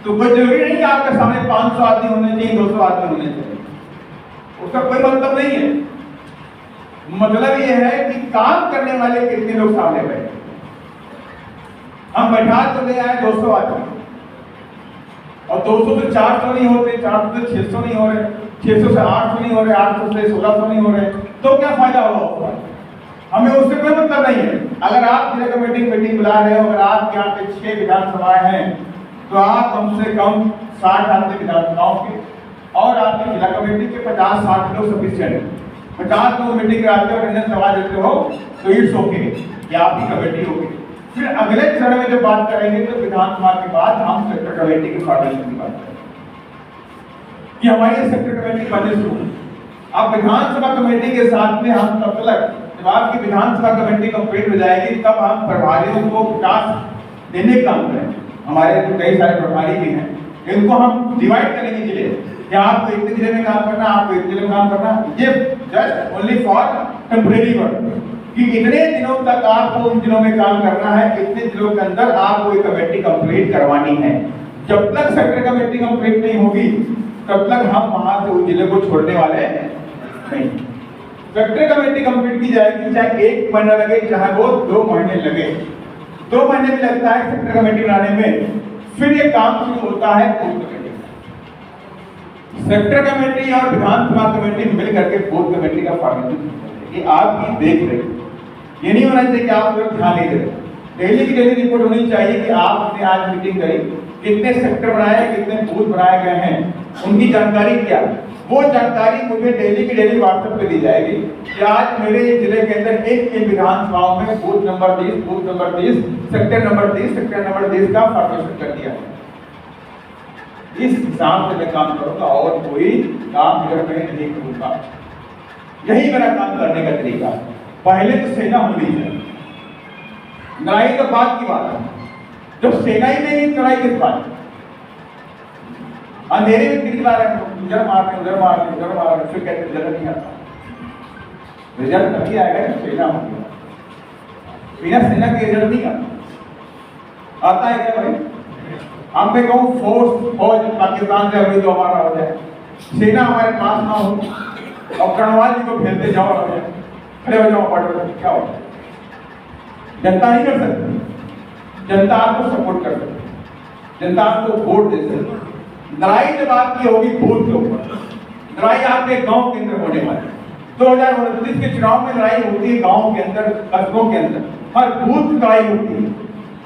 तो कोई जरूरी नहीं कि आपके सामने 500 आदमी होने चाहिए, 200 आदमी होने चाहिए, उसका कोई मतलब नहीं है। मतलब ये है कि काम करने वाले कितने लोग सामने बैठे। हम बैठा तो ले आए 200 आदमी और 200 से 400 नहीं होते, 400 से 600 नहीं हो रहे, 600 से 800 नहीं हो रहे, 800 से 1600 नहीं हो रहे, तो क्या फायदा होगा उसका? हमें उससे कोई मतलब नहीं है। अगर आप जिला कमेटी मीटिंग बुला रहे हो, अगर आपके यहाँ पे 6 विधानसभाएं हैं तो आप कम से कम 60 आदमी विधानसभाओं के और आपकी जिला कमेटी के 50-60 लोग सफिशिएंट है। 50 लोग मीटिंग कराते हो, अटेंडेंस करवा देते हो तो इट्स ओके, ये आपकी कमेटी होगी। फिर अगले चरण में जब बात करेंगे तो विधानसभा के बाद हम सेक्टर कमेटी के फॉर्मेशन की बात करेंगे कि हमारी सेक्टर कमेटी बनने शुरू। अब विधानसभा कमेटी के साथ में हम तब तक जब आपकी विधानसभा कमेटी कंप्लीट हो जाएगी तब हम प्रभारियों को विकास देने का काम करेंगे। हमारे जो कई सारे प्रभारी भी हैं, इनको हम डिवाइड करेंगे जिले कि आपको इतने जिले में काम करना, आपको इतने जिले में काम करना। ये just only for temporary work कि इतने दिनों तक आपको उन जिलों में काम करना है, इतने दिनों के अंदर आपको ये कमेटी कंप्लीट करवानी है। जब तक सेक्टर कमेटी कंप्लीट नहीं होगी तब तक हम वहां से उस जिले को छोड़ने वाले नहीं। सेक्टर कमेटी कंप्लीट की जाएगी, चाहे 1 महीना लगे, चाहे वो 2 महीने लगे। 2 महीने भी लगता है सेक्टर कमेटी बनाने में। फिर ये काम शुरू होता है बूथ कमेटी। सेक्टर कमेटी और विधानसभा कमेटी मिल करके बूथ कमेटी का फॉर्मेशन, ये आपकी देख रही। ये नहीं होना चाहिए कि आप लोग ध्यान नहीं दे रहे। डेली की डेली रिपोर्ट होनी चाहिए कि आपने आज मीटिंग करी, कितने सेक्टर बनाए, कितने बूथ बनाए गए हैं, उनकी जानकारी क्या। वो जानकारी मुझे डेली की डेली व्हाट्सएप पे दी जाएगी कि आज मेरे जिले के अंदर एक विधानसभाओं में booth number 30, booth number 30, sector number 30, sector number 30 का फॉर्मेशन कर दिया। इस हिसाब से मैं काम करूंगा और कोई काम इधर में नहीं करूंगा। यही मेरा काम करने का तरीका है। पहले तो सेना होनी चाहिए, लड़ाई तो बात की बात है। जब सेना ही नहीं, लड़ाई किस बात? अंधेरे में दिखला रहे हैं, उधर मार रहे, उधर मार रहे, उधर मार रहे, फिर कहते रिजल्ट नहीं आता। रिजल्ट तभी आएगा जब सेना होगी। बिना सेना के रिजल्ट नहीं आता। आता है क्या भाई? अब मैं कहूँ फौज पाकिस्तान से अभी तो हमारा हो जाए, सेना हमारे पास ना हो और कणवाल जी को फेरते जाओ हो जाए, खड़े हो जाओ बॉर्डर पर, क्या हो? जनता नहीं कर सकती। जनता आपको सपोर्ट कर सकती, जनता आपको वोट दे सकती। लड़ाई जब आपकी होगी बूथ के ऊपर, लड़ाई आपके गांव के अंदर होने वाली। 2029 के चुनाव में लड़ाई होती है गांव के अंदर, कस्बों के अंदर, हर बूथ लड़ाई होती है।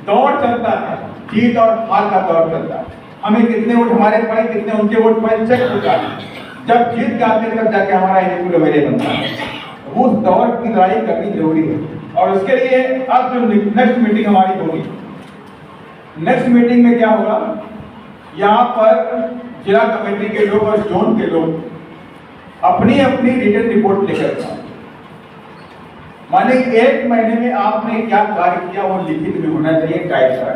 दौड़ चलता है, जीत और हार का दौर चलता है। हमें कितने वोट हमारे पड़े, कितने उनके वोट पड़े, चेक होता है। जब जीत के आते तब जाके हमारा एमएलए बनता है। उस दौर की लड़ाई करनी जरूरी है और उसके लिए अब जो नेक्स्ट मीटिंग हमारी होगी, नेक्स्ट मीटिंग में क्या होगा, यहाँ पर जिला कमेटी के लोग और जोन के लोग अपनी अपनी रिटर्न रिपोर्ट लेकर आए। माने 1 महीने में आपने क्या कार्य किया वो लिखित में होना चाहिए, टाइप करा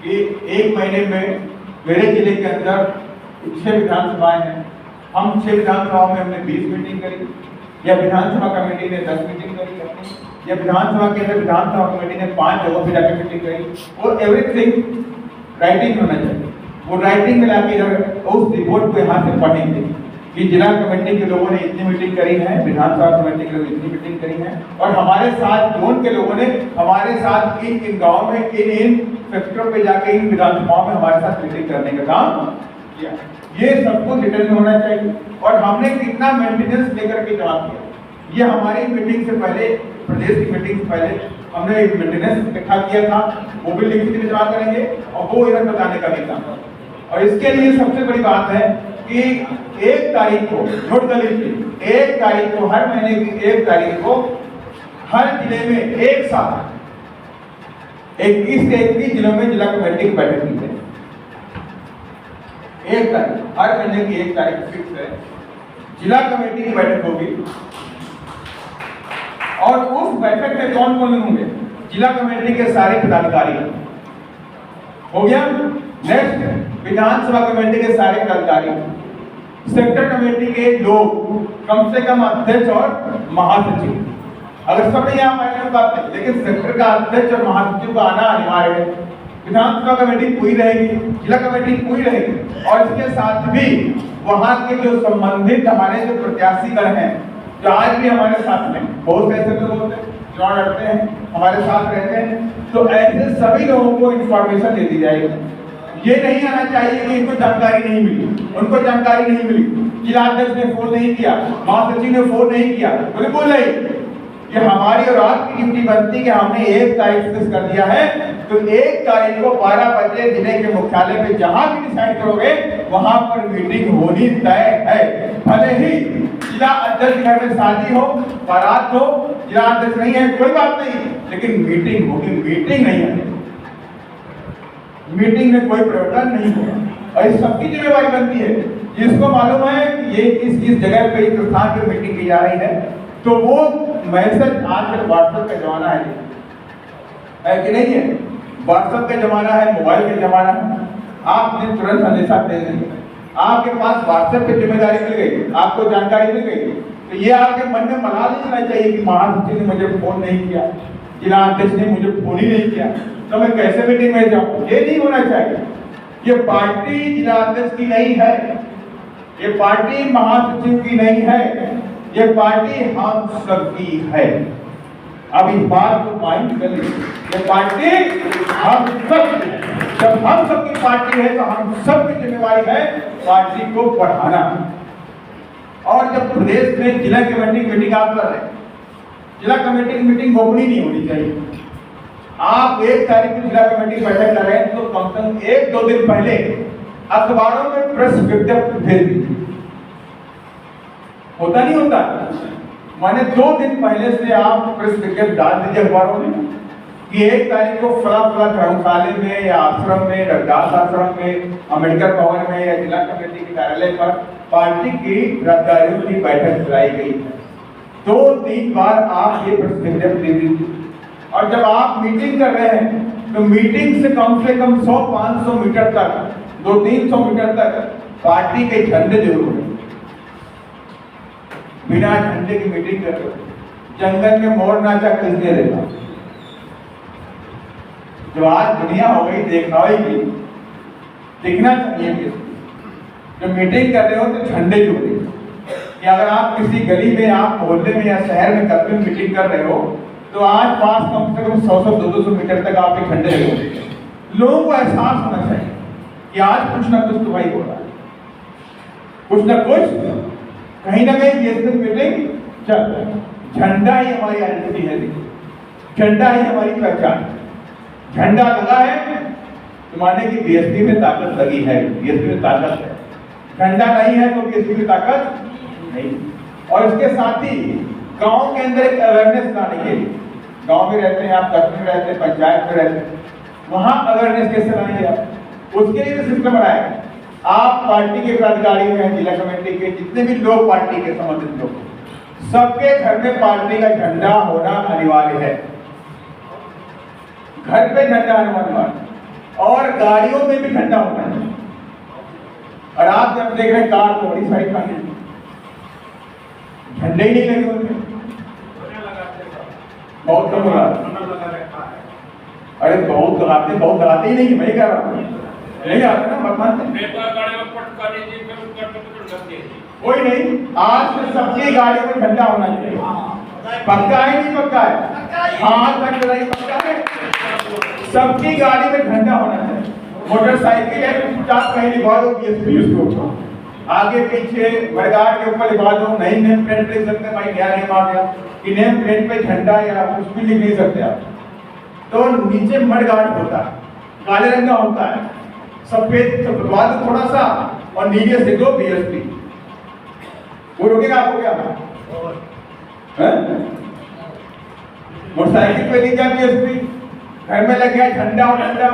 कि 1 महीने में मेरे जिले के अंदर 6 विधानसभाएं हैं, हम 6 विधानसभाओं में हमने 20 मीटिंग करी, या विधानसभा कमेटी ने 10 मीटिंग करी अपनी, या विधानसभा के अंदर विधानसभा कमेटी ने 5 जगहों पर जाकर मीटिंग करी, और एवरीथिंग राइटिंग होना चाहिए। वो राइटिंग में लाके इधर उस रिपोर्ट को यहाँ से पढ़ेंगे कि जिला कमेटी के लोगों ने इतनी मीटिंग करी है, विधानसभा कमेटी के लोग इतनी मीटिंग करी है, और हमारे साथ जोन के लोगों ने हमारे साथ इन गाँव में इन सेक्टरों पे जाके इन विधानसभाओं में हमारे साथ मीटिंग करने का काम किया। ये सब कुछ रिटर्न में होना चाहिए। और हमने कितना मेंटेनेंस लेकर के जमा किया, ये हमारी मीटिंग से पहले, प्रदेश की मीटिंग से पहले हमने एक मेंटेनेंस इकट्ठा किया था, वो भी लिखित में जमा करेंगे और वो इधर बताने का भी काम। और इसके लिए सबसे बड़ी बात है कि 1 तारीख को, नोट कर लीजिए, 1 तारीख को, हर महीने की 1 तारीख को हर जिले में एक साथ 21 से 21 जिलों में जिला कमेटी की बैठक की जाए। 1 तारीख, हर महीने की 1 तारीख फिक्स है, जिला कमेटी की बैठक होगी। और उस बैठक में कौन कौन होंगे? जिला कमेटी के सारे पदाधिकारी हो गया। नेक्स्ट, विधानसभा कमेटी के सारे पदाधिकारी, सेक्टर कमेटी के लोग, कम से कम अध्यक्ष और महासचिव। अगर सब नहीं आ पाए तो बात नहीं, लेकिन सेक्टर का अध्यक्ष और महासचिव का आना अनिवार्य है। विधानसभा कमेटी पूरी रहेगी, जिला कमेटी पूरी रहेगी, और इसके साथ भी वहां के जो संबंधित हमारे जो प्रत्याशीगण हैं, जो आज भी हमारे साथ में, बहुत ऐसे लोग होते हैं चुनाव लड़ते हैं, हमारे साथ रहते हैं, तो ऐसे सभी लोगों को इंफॉर्मेशन दे दी जाएगी। ये नहीं आना चाहिए कि इनको जानकारी नहीं मिली, उनको जानकारी नहीं मिली, जिला अध्यक्ष ने फोन नहीं किया, महासचिव ने फोन नहीं किया, बिल्कुल नहीं। ये हमारी और आपकी ड्यूटी बनती है कि हमने 1 तारीख फिक्स कर दिया है, तो 1 तारीख को 12 बजे जिले के मुख्यालय पे जहां भी डिसाइड करोगे वहां पर मीटिंग होनी तय है। भले ही जिला अध्यक्ष घर में शादी हो, बारात हो, जिला अध्यक्ष नहीं है कोई बात नहीं, लेकिन मीटिंग होगी। मीटिंग नहीं है, मीटिंग में कोई परिवर्तन नहीं होगा, और इस सबकी जिम्मेवारी बनती है। जिसको मालूम है कि ये इस जगह पे इस स्थान पे मीटिंग की जा रही है, तो वो मैसेज, आज व्हाट्सएप का जमाना है कि नहीं है? व्हाट्सएप का जमाना है, मोबाइल का जमाना है, आपने तुरंत संदेशा भेज दिया, आपके पास व्हाट्सएप की जिम्मेदारी मिल गई, आपको जानकारी मिल गई, तो ये आपके मन में मना नहीं लेना चाहिए कि महासचिव ने मुझे फोन नहीं किया, जिला अध्यक्ष ने मुझे फोन ही नहीं किया, तो मैं कैसे मीटिंग में जाऊं। ये नहीं होना चाहिए। ये पार्टी जिला अध्यक्ष की नहीं है, ये पार्टी महासचिव की नहीं है, ये पार्टी हम सबकी है। अब इस बात को माइंड कर लीजिए, ये पार्टी हम सब, जब हम सबकी पार्टी है तो हम सबकी जिम्मेवारी है पार्टी को बढ़ाना। और जब प्रदेश में जिला कमेटी की मीटिंग आप कर रहे हैं, जिला कमेटी की मीटिंग गोपनीय नहीं होनी चाहिए। आप 1 तारीख को जिला कमेटी की बैठक कर रहे हैं तो कम से कम 1-2 दिन पहले अखबारों में प्रेस विज्ञप्ति भेज दीजिए। होता नहीं होता, माने 2 दिन पहले से आप प्रेस विज्ञप्ति डाल दीजिए अखबारों में कि 1 तारीख को फला धर्मशाला में या आश्रम में, रविदास आश्रम में, अम्बेडकर भवन में या जिला कमेटी के कार्यालय पर पार्टी की पदाधिकारियों की बैठक बुलाई गई है। 2-3 बार आप ये प्रेस विज्ञप्ति दे दीजिए। और जब आप मीटिंग कर रहे हैं तो मीटिंग से कम 100-500 मीटर तक, 200-300 मीटर तक पार्टी के झंडे जरूर हैं। बिना झंडे की मीटिंग कर रहे हो, जंगल में मोर नाचा किसने देखा? जो आज दुनिया हो गई दिखावे की, दिखना चाहिए कि जब मीटिंग कर रहे हो तो झंडे जोड़े। कि अगर आप किसी गली में, आप मोहल्ले में या शहर में कभी मीटिंग कर रहे हो तो आज पास कम से कम 100-200 मीटर तक आप एक झंडे लगाओगे। लोगों को एहसास होना चाहिए कि आज कुछ ना कुछ तो भाई हो रहा है, कुछ ना कुछ कहीं ना कहीं ये मीटिंग चल रहा है। झंडा ही हमारी आइडेंटिटी है, झंडा ही हमारी पहचान। झंडा लगा है तो माने कि बीएसपी में ताकत लगी है, बीएसपी में ताकत है। झंडा नहीं है तो बीएसपी में ताकत नहीं। और इसके साथ ही गांव के अंदर एक अवेयरनेस लाने के लिए, गांव में रहते हैं आप, कस्बे में रहते हैं, पंचायत में रहते हैं, वहां अवेयरनेस कैसे लाएंगे आप? उसके लिए सिस्टम बनाया। आप पार्टी के पदाधिकारी हैं, जिला कमेटी के जितने भी लोग, पार्टी के संबंधित लोग, सबके घर में पार्टी का झंडा होना अनिवार्य है। घर पे झंडा अनिवार्य, और गाड़ियों में भी झंडा होना है। और आप जब देख रहे हैं कार तो बड़ी सारी खाने झंडे ही नहीं लगे होते, बहुत कम अरे बहुत लगाते ही नहीं, मैं कह रहा हूँ नहीं आते ना, मत मानते कोई नहीं। आज से सबकी गाड़ियों में झंडा होना चाहिए। पक्का है नहीं पक्का है? हाँ तक नहीं पक्का है। सबकी गाड़ी में झंडा होना चाहिए। मोटरसाइकिल है तो चुपचाप कहीं लिखवा दो बीएसपी, उसको आगे पीछे बरगाड़ के ऊपर लिखवा दो। नहीं नेम प्लेट लिख सकते, भाई नया नेम आ गया कि नेम प्लेट पे झंडा या कुछ भी लिख नहीं सकते आप। तो नीचे मडगार्ड होता है, काले रंग का होता है, सफेद लिखवा दो थोड़ा सा, और नीचे से दो बीएसपी। वो रोकेगा आपको क्या? मोटरसाइकिल पे लिखा बीएसपी, घर में लग गया झंडा और डंडा।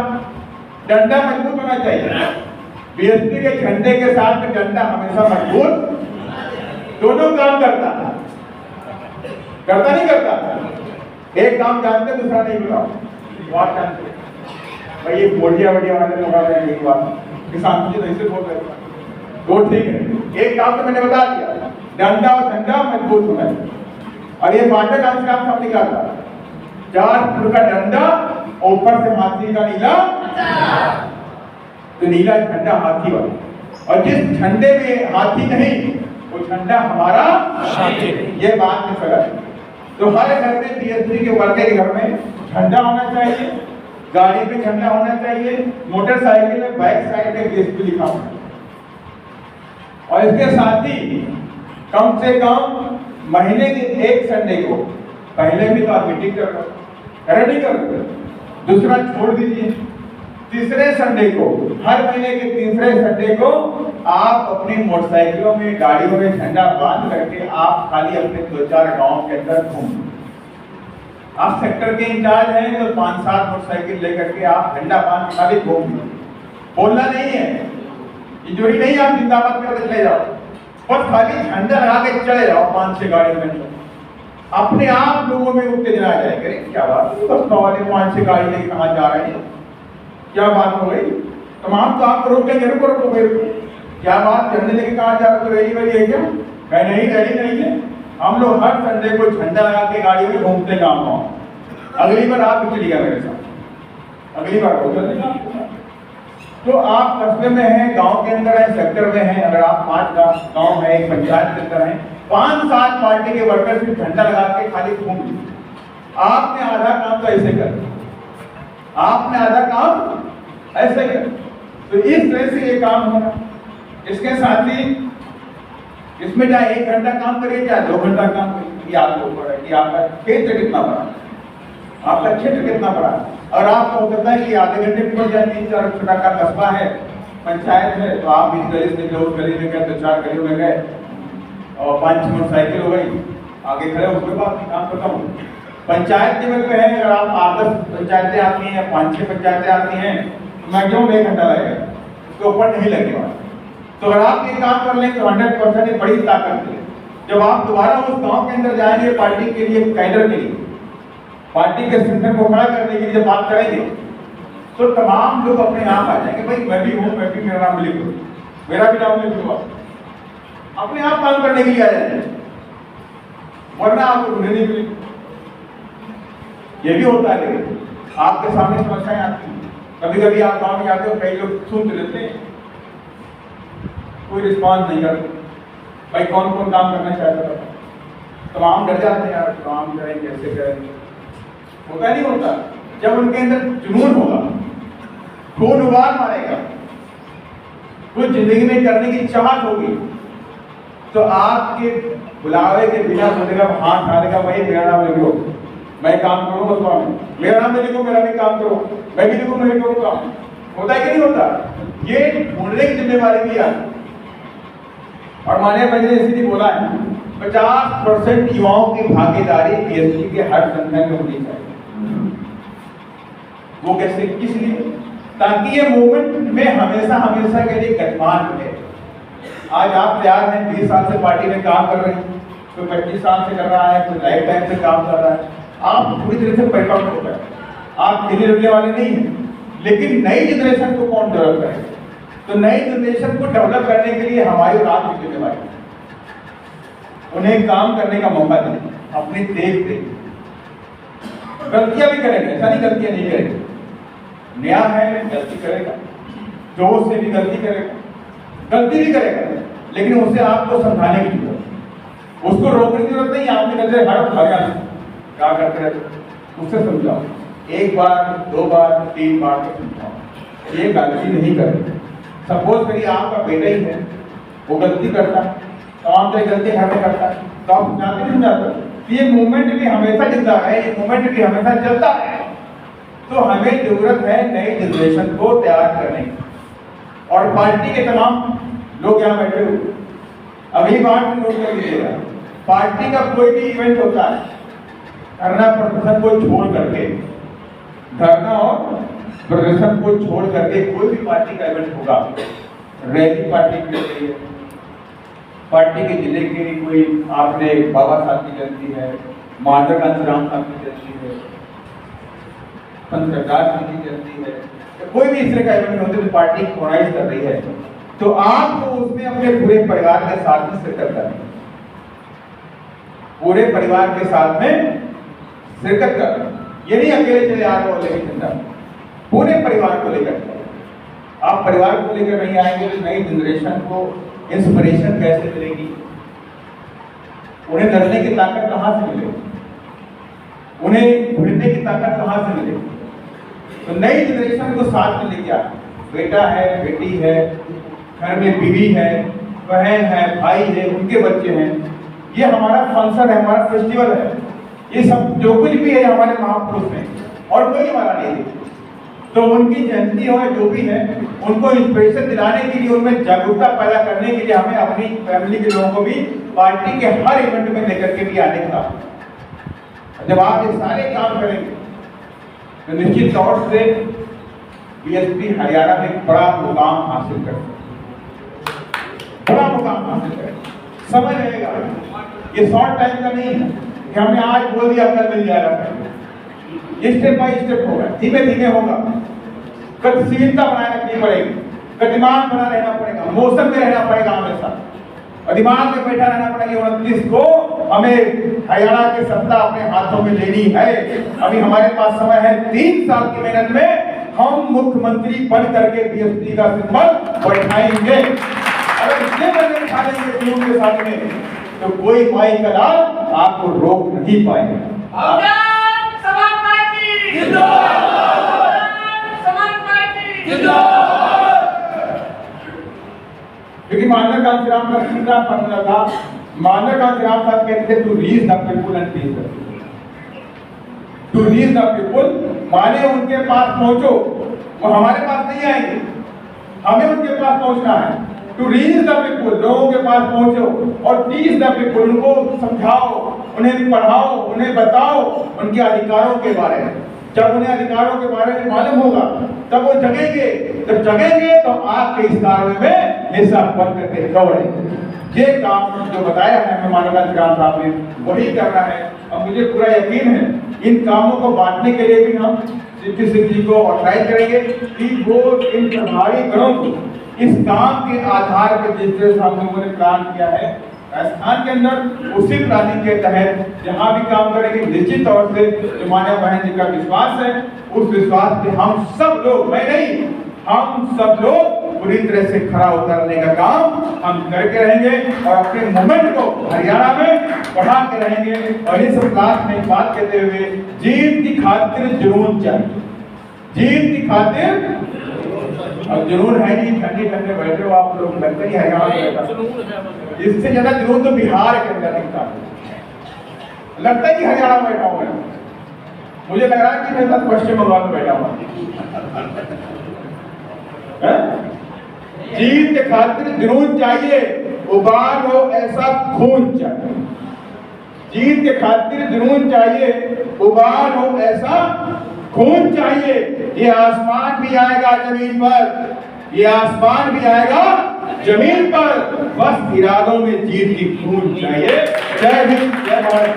डंडा मजबूत होना चाहिए, बीएसपी के झंडे के साथ में डंडा हमेशा मजबूत दोनों काम करता नहीं करता। एक काम जानते दूसरा नहीं बताओ, बात जानते भाई। ये बोलिया वाले लोग आ रहे हैं, एक बात किसान मुझे ऐसे बोल रहे तो ठीक है। एक काम तो मैंने बता दिया, डंडा और झंडा मजबूत होना है। और ये बाटा डांस का सब निकालता 4 फुट का डंडा, ऊपर से हाथी का नीला, तो नीला झंडा हाथी वाला। और जिस झंडे में हाथी नहीं वो झंडा हमारा हाथी। ये बात में फर्क है। तो हर घर में बीएसपी के वर्कर के घर में झंडा होना चाहिए, गाड़ी पे झंडा होना चाहिए, मोटरसाइकिल में बैक साइड में बीएसपी लिखा होना। और इसके साथ ही कम से कम महीने के एक संडे को, पहले भी तो आप मीटिंग कर नहीं कर, दूसरा छोड़ दीजिए, तीसरे संडे को, हर महीने के तीसरे संडे को आप अपनी मोटरसाइकिलों में, गाड़ियों में झंडा बांध करके आप खाली अपने 2-4 गांव के अंदर घूम। आप सेक्टर के इंचार्ज हैं तो 5-7 मोटरसाइकिल लेकर के आप झंडा बांध खाली घूम। बोलना नहीं है, इंजोरी नहीं, आप जिंदाबाद करके चले जाओ, बस खाली झंडा लगा के चले जाओ 5-6 गाड़ियों में। अपने आप लोगों में उत्तेजना आ जाएगी, क्या बात है, बस वाले 5-6 गाड़ी लेके कहाँ जा रहे हैं, क्या बात हो गई। तमाम तो आप रोकेंगे, रुको क्या बात, झंडे लेके कहाँ जा रहे हो, रैली वाली है क्या? नहीं रैली नहीं है। हम लोग हर संडे को झंडा लगा के गाड़ियों में घूमते गाँव। अगली बार आप भी चलिएगा मेरे साथ, अगली बार हो चलेगा। तो आप कस्बे में हैं, गांव के अंदर है, सेक्टर में हैं, अगर आप 5 गांव है, एक पंचायत के अंदर है, 5-7 पार्टी के वर्कर सिर्फ झंडा लगा के खाली घूम। आपने आधा काम तो ऐसे कर, आपने आधा काम ऐसे कर। तो इस तरह से ये काम होना। इसके साथ ही इसमें चाहे 1 घंटा काम करिए, चाहे 2 घंटा काम करिए, आपके ऊपर है कि आपका क्षेत्र कितना बड़ा, आपका क्षेत्र कितना बड़ा। और आपको हो सकता है कि आधे घंटे में पहुंच जाए, 3-4 छोटा का कस्बा है, पंचायत है, तो आप इस गली से निकले, उस गली में गए, 2-4 गलियों में गए और 5-6 मोटरसाइकिल हो गई, आगे खड़े, उसके बाद काम खत्म हो। पंचायत लेवल पे है, अगर आप 8-10 पंचायतें आती हैं, 5-6 पंचायतें आती हैं, मैक्सिमम 1 घंटा लगेगा, उसके ऊपर नहीं लगेगा। तो अगर आप ये काम कर लें तो 100% बड़ी ताकत है। जब आप दोबारा उस गांव के अंदर जाएंगे पार्टी के लिए, कैडर के लिए, पार्टी के संगठन को खड़ा करने के लिए जब बात करेंगे तो तमाम लोग अपने आप आ जाएंगे, भाई मैं भी हूँ, मैं भी, मेरा नाम लिख दो, मेरा भी नाम लिख दो, अपने आप काम करने के लिए आ जाएंगे, वरना आपको ढूंढने नहीं मिलेगी। ये भी होता है, लेकिन आपके सामने समस्याएं आती हैं। कभी कभी आप गाँव में जाते हो, कई लोग सुन लेते हैं, कोई रिस्पॉन्स नहीं करते, भाई कौन कौन काम करना चाहता था, तमाम डर जाते हैं, यार काम करें कैसे करें, होता नहीं होता। जब उनके अंदर जुनून होगा, खून उबाल मारेगा, कुछ जिंदगी में करने की चाहत होगी, तो आपके बुलावे के बिना बोलेगा, हाथ डालेगा, भाई मेरा नाम लिख लो, मैं काम करूंगा उस काम में, मेरा नाम लिखो, मेरा भी काम करो, मैं भी लिखूँ, मैं भी करूँ काम। होता है कि नहीं होता? ये ढूंढने की जिम्मेवारी भी आती। और माननीय मंत्री ने इसलिए बोला है 50% युवाओं की भागीदारी बीएसपी के हर संगठन में होनी चाहिए। वो कैसे, किस लिए? ताकि ये मूवमेंट में हमेशा के लिए गतिमान रहे। आज आप तैयार हैं, 20 साल से पार्टी में काम कर रहे हैं, कोई 25 साल से कर रहा है, कोई लाइफ टाइम से काम कर रहा है, आप पूरी तरह से परिपक्व हो गए, आप खेलने रुकने वाले नहीं हैं। लेकिन नई जनरेशन को कौन डेवलप करेगा? तो नई जनरेशन को डेवलप करने के लिए हमारी रात की जिम्मेवारी, उन्हें काम करने का मौका दें, अपनी देख दें। गलतियां भी करेंगे, ऐसा नहीं गलतियां नहीं करेंगे, नया है गलती करेगा, जोश से भी गलती करेगा, गलती भी करेगा, लेकिन उसे आपको समझाने की जरूरत है, उसको रोकने की जरूरत नहीं। आपने गलती हर भागा क्या करते रहते, उससे समझाओ, 1 बार 2 बार 3 बार तो समझाओ, ये गलती नहीं करेगा। सपोज करिए आपका बेटा ही है, वो गलती करता है, तमाम तरह गलती घर में करता है, तो आप समझाते नहीं समझाते? ये मूवमेंट भी हमेशा जिंदा है, ये मूवमेंट भी हमेशा चलता है। तो हमें जरूरत है नई जनरेशन को तैयार करने की। और पार्टी के तमाम लोग यहाँ बैठे हुए, अगली बार भी नोट कर लीजिएगा, पार्टी का कोई भी इवेंट होता है, धरना प्रदर्शन को छोड़ करके, धरना और प्रदर्शन को छोड़ करके कोई भी पार्टी का इवेंट होगा रैली पार्टी की रही है, पार्टी के जिले के कोई आपने बाबा साहब की जयंती है, महात्मा गांधी राम साहब की जयंती है, पंत प्रकाश जी की जयंती है, तो कोई भी इस तरह का इवेंट होते तो पार्टी ऑर्गेनाइज कर रही है, तो आपको उसमें अपने पूरे परिवार के साथ में शिरकत करनी है, पूरे परिवार के साथ में शिरकत करनी, ये नहीं अकेले चले आ रहे हो लेकिन चिंता, पूरे परिवार को लेकर। आप परिवार को लेकर नहीं आएंगे तो नई जनरेशन को इंस्पिरेशन कैसे मिलेगी, उन्हें लड़ने की ताकत कहां से मिलेगी, उन्हें भिड़ने की ताकत कहां से मिलेगी। तो नई जनरेशन को साथ में लेके आ, बेटा है, बेटी है, घर में बीवी है, बहन है, भाई है, उनके बच्चे हैं, ये हमारा फंक्शन है, हमारा फेस्टिवल है, ये सब जो कुछ भी है हमारे महापुरुष हैं और कोई हमारा नहीं है। तो उनकी जयंती हो जो भी है, उनको इंस्पिरेशन दिलाने के लिए, उनमें जागरूकता पैदा करने के लिए हमें अपनी फैमिली के लोगों को भी पार्टी के हर इवेंट में लेकर के भी आने का। जब आप ये सारे काम करेंगे तो निश्चित तौर से बीएसपी हरियाणा में बड़ा मुकाम हासिल कर सकते, बड़ा मुकाम हासिल करें। समय लगेगा, ये शॉर्ट टाइम का नहीं है कि हमने आज बोल दिया कल मिल जाएगा, स्टेप बाय स्टेप होगा, धीमे धीमे होगा। गतिशीलता बनाए रखनी पड़ेगी, गतिमान बना रहना पड़ेगा, मौसम में रहना पड़ेगा हमेशा, और दिमाग में बैठा रहना पड़ेगा 29 को हमें हरियाणा की सत्ता अपने हाथों में लेनी है। अभी हमारे पास समय है, 3 साल की मेहनत में हम मुख्यमंत्री बन करके बीएसपी का सिंबल बैठाएंगे। अगर ये बने खा लेंगे टीम के साथ में तो कोई माई का लाल आपको रोक नहीं पाएगा। क्योंकि महात्मा गांधी राम का सीधा फॉर्मूला था, महात्मा गांधी राम साहब कहते थे to reach the people and teach the people, to reach the people माने उनके पास पहुंचो, वो हमारे पास नहीं आएंगे, हमें उनके पास पहुंचना है। टू रीच द पीपुल, लोगों के पास पहुंचो, और टीच द पीपुल, उनको समझाओ, उन्हें पढ़ाओ, उन्हें बताओ उनके अधिकारों के बारे में। जब उन्हें अधिकारों के बारे में मालूम होगा तब वो जगेंगे, जब जगेंगे तो आपके इस कार्य में हिस्सा बन करके दौड़ेंगे। ये काम जो बताया है हमें माननीय राम साहब ने, वही करना है। और मुझे पूरा यकीन है इन कामों को बांटने के लिए भी हम सिद्धि सिंह जी को ऑर्गेनाइज करेंगे कि वो इन प्रभारी गणों को इस काम के आधार पर जिस तरह से हम लोगों ने प्लान किया है राजस्थान के अंदर, उसी प्लानिंग के तहत जहां भी काम करेंगे निश्चित तौर से जो मान्य बहन जी का विश्वास है, उस विश्वास पे हम सब लोग, मैं नहीं, हम सब लोग पूरी तरह से खरा उतरने का काम हम करके रहेंगे और अपने मूवमेंट को हरियाणा में बढ़ा के रहेंगे। और इस क्लास में एक बात कहते हुए, जीत की खातिर जुनून चाहिए, जीत की खातिर। अब जुनून है नहीं, ठंडे ठंडे बैठे हो आप लोग, लगता ही हरियाणा में, इससे ज्यादा जुनून तो बिहार के अंदर दिखता है, लगता ही हरियाणा में बैठा हुआ है। मुझे लग रहा है कि मैं साथ पश्चिम बंगाल में बैठा हुआ। जीत के खातिर जुनून चाहिए, उबाल हो ऐसा खून चाहिए। जीत के खातिर जुनून चाहिए, उबाल हो ऐसा खून चाहिए। ये आसमान भी आएगा जमीन पर, ये आसमान भी आएगा जमीन पर, बस इरादों में जीत की खून चाहिए। जय हिंद, जय भारत।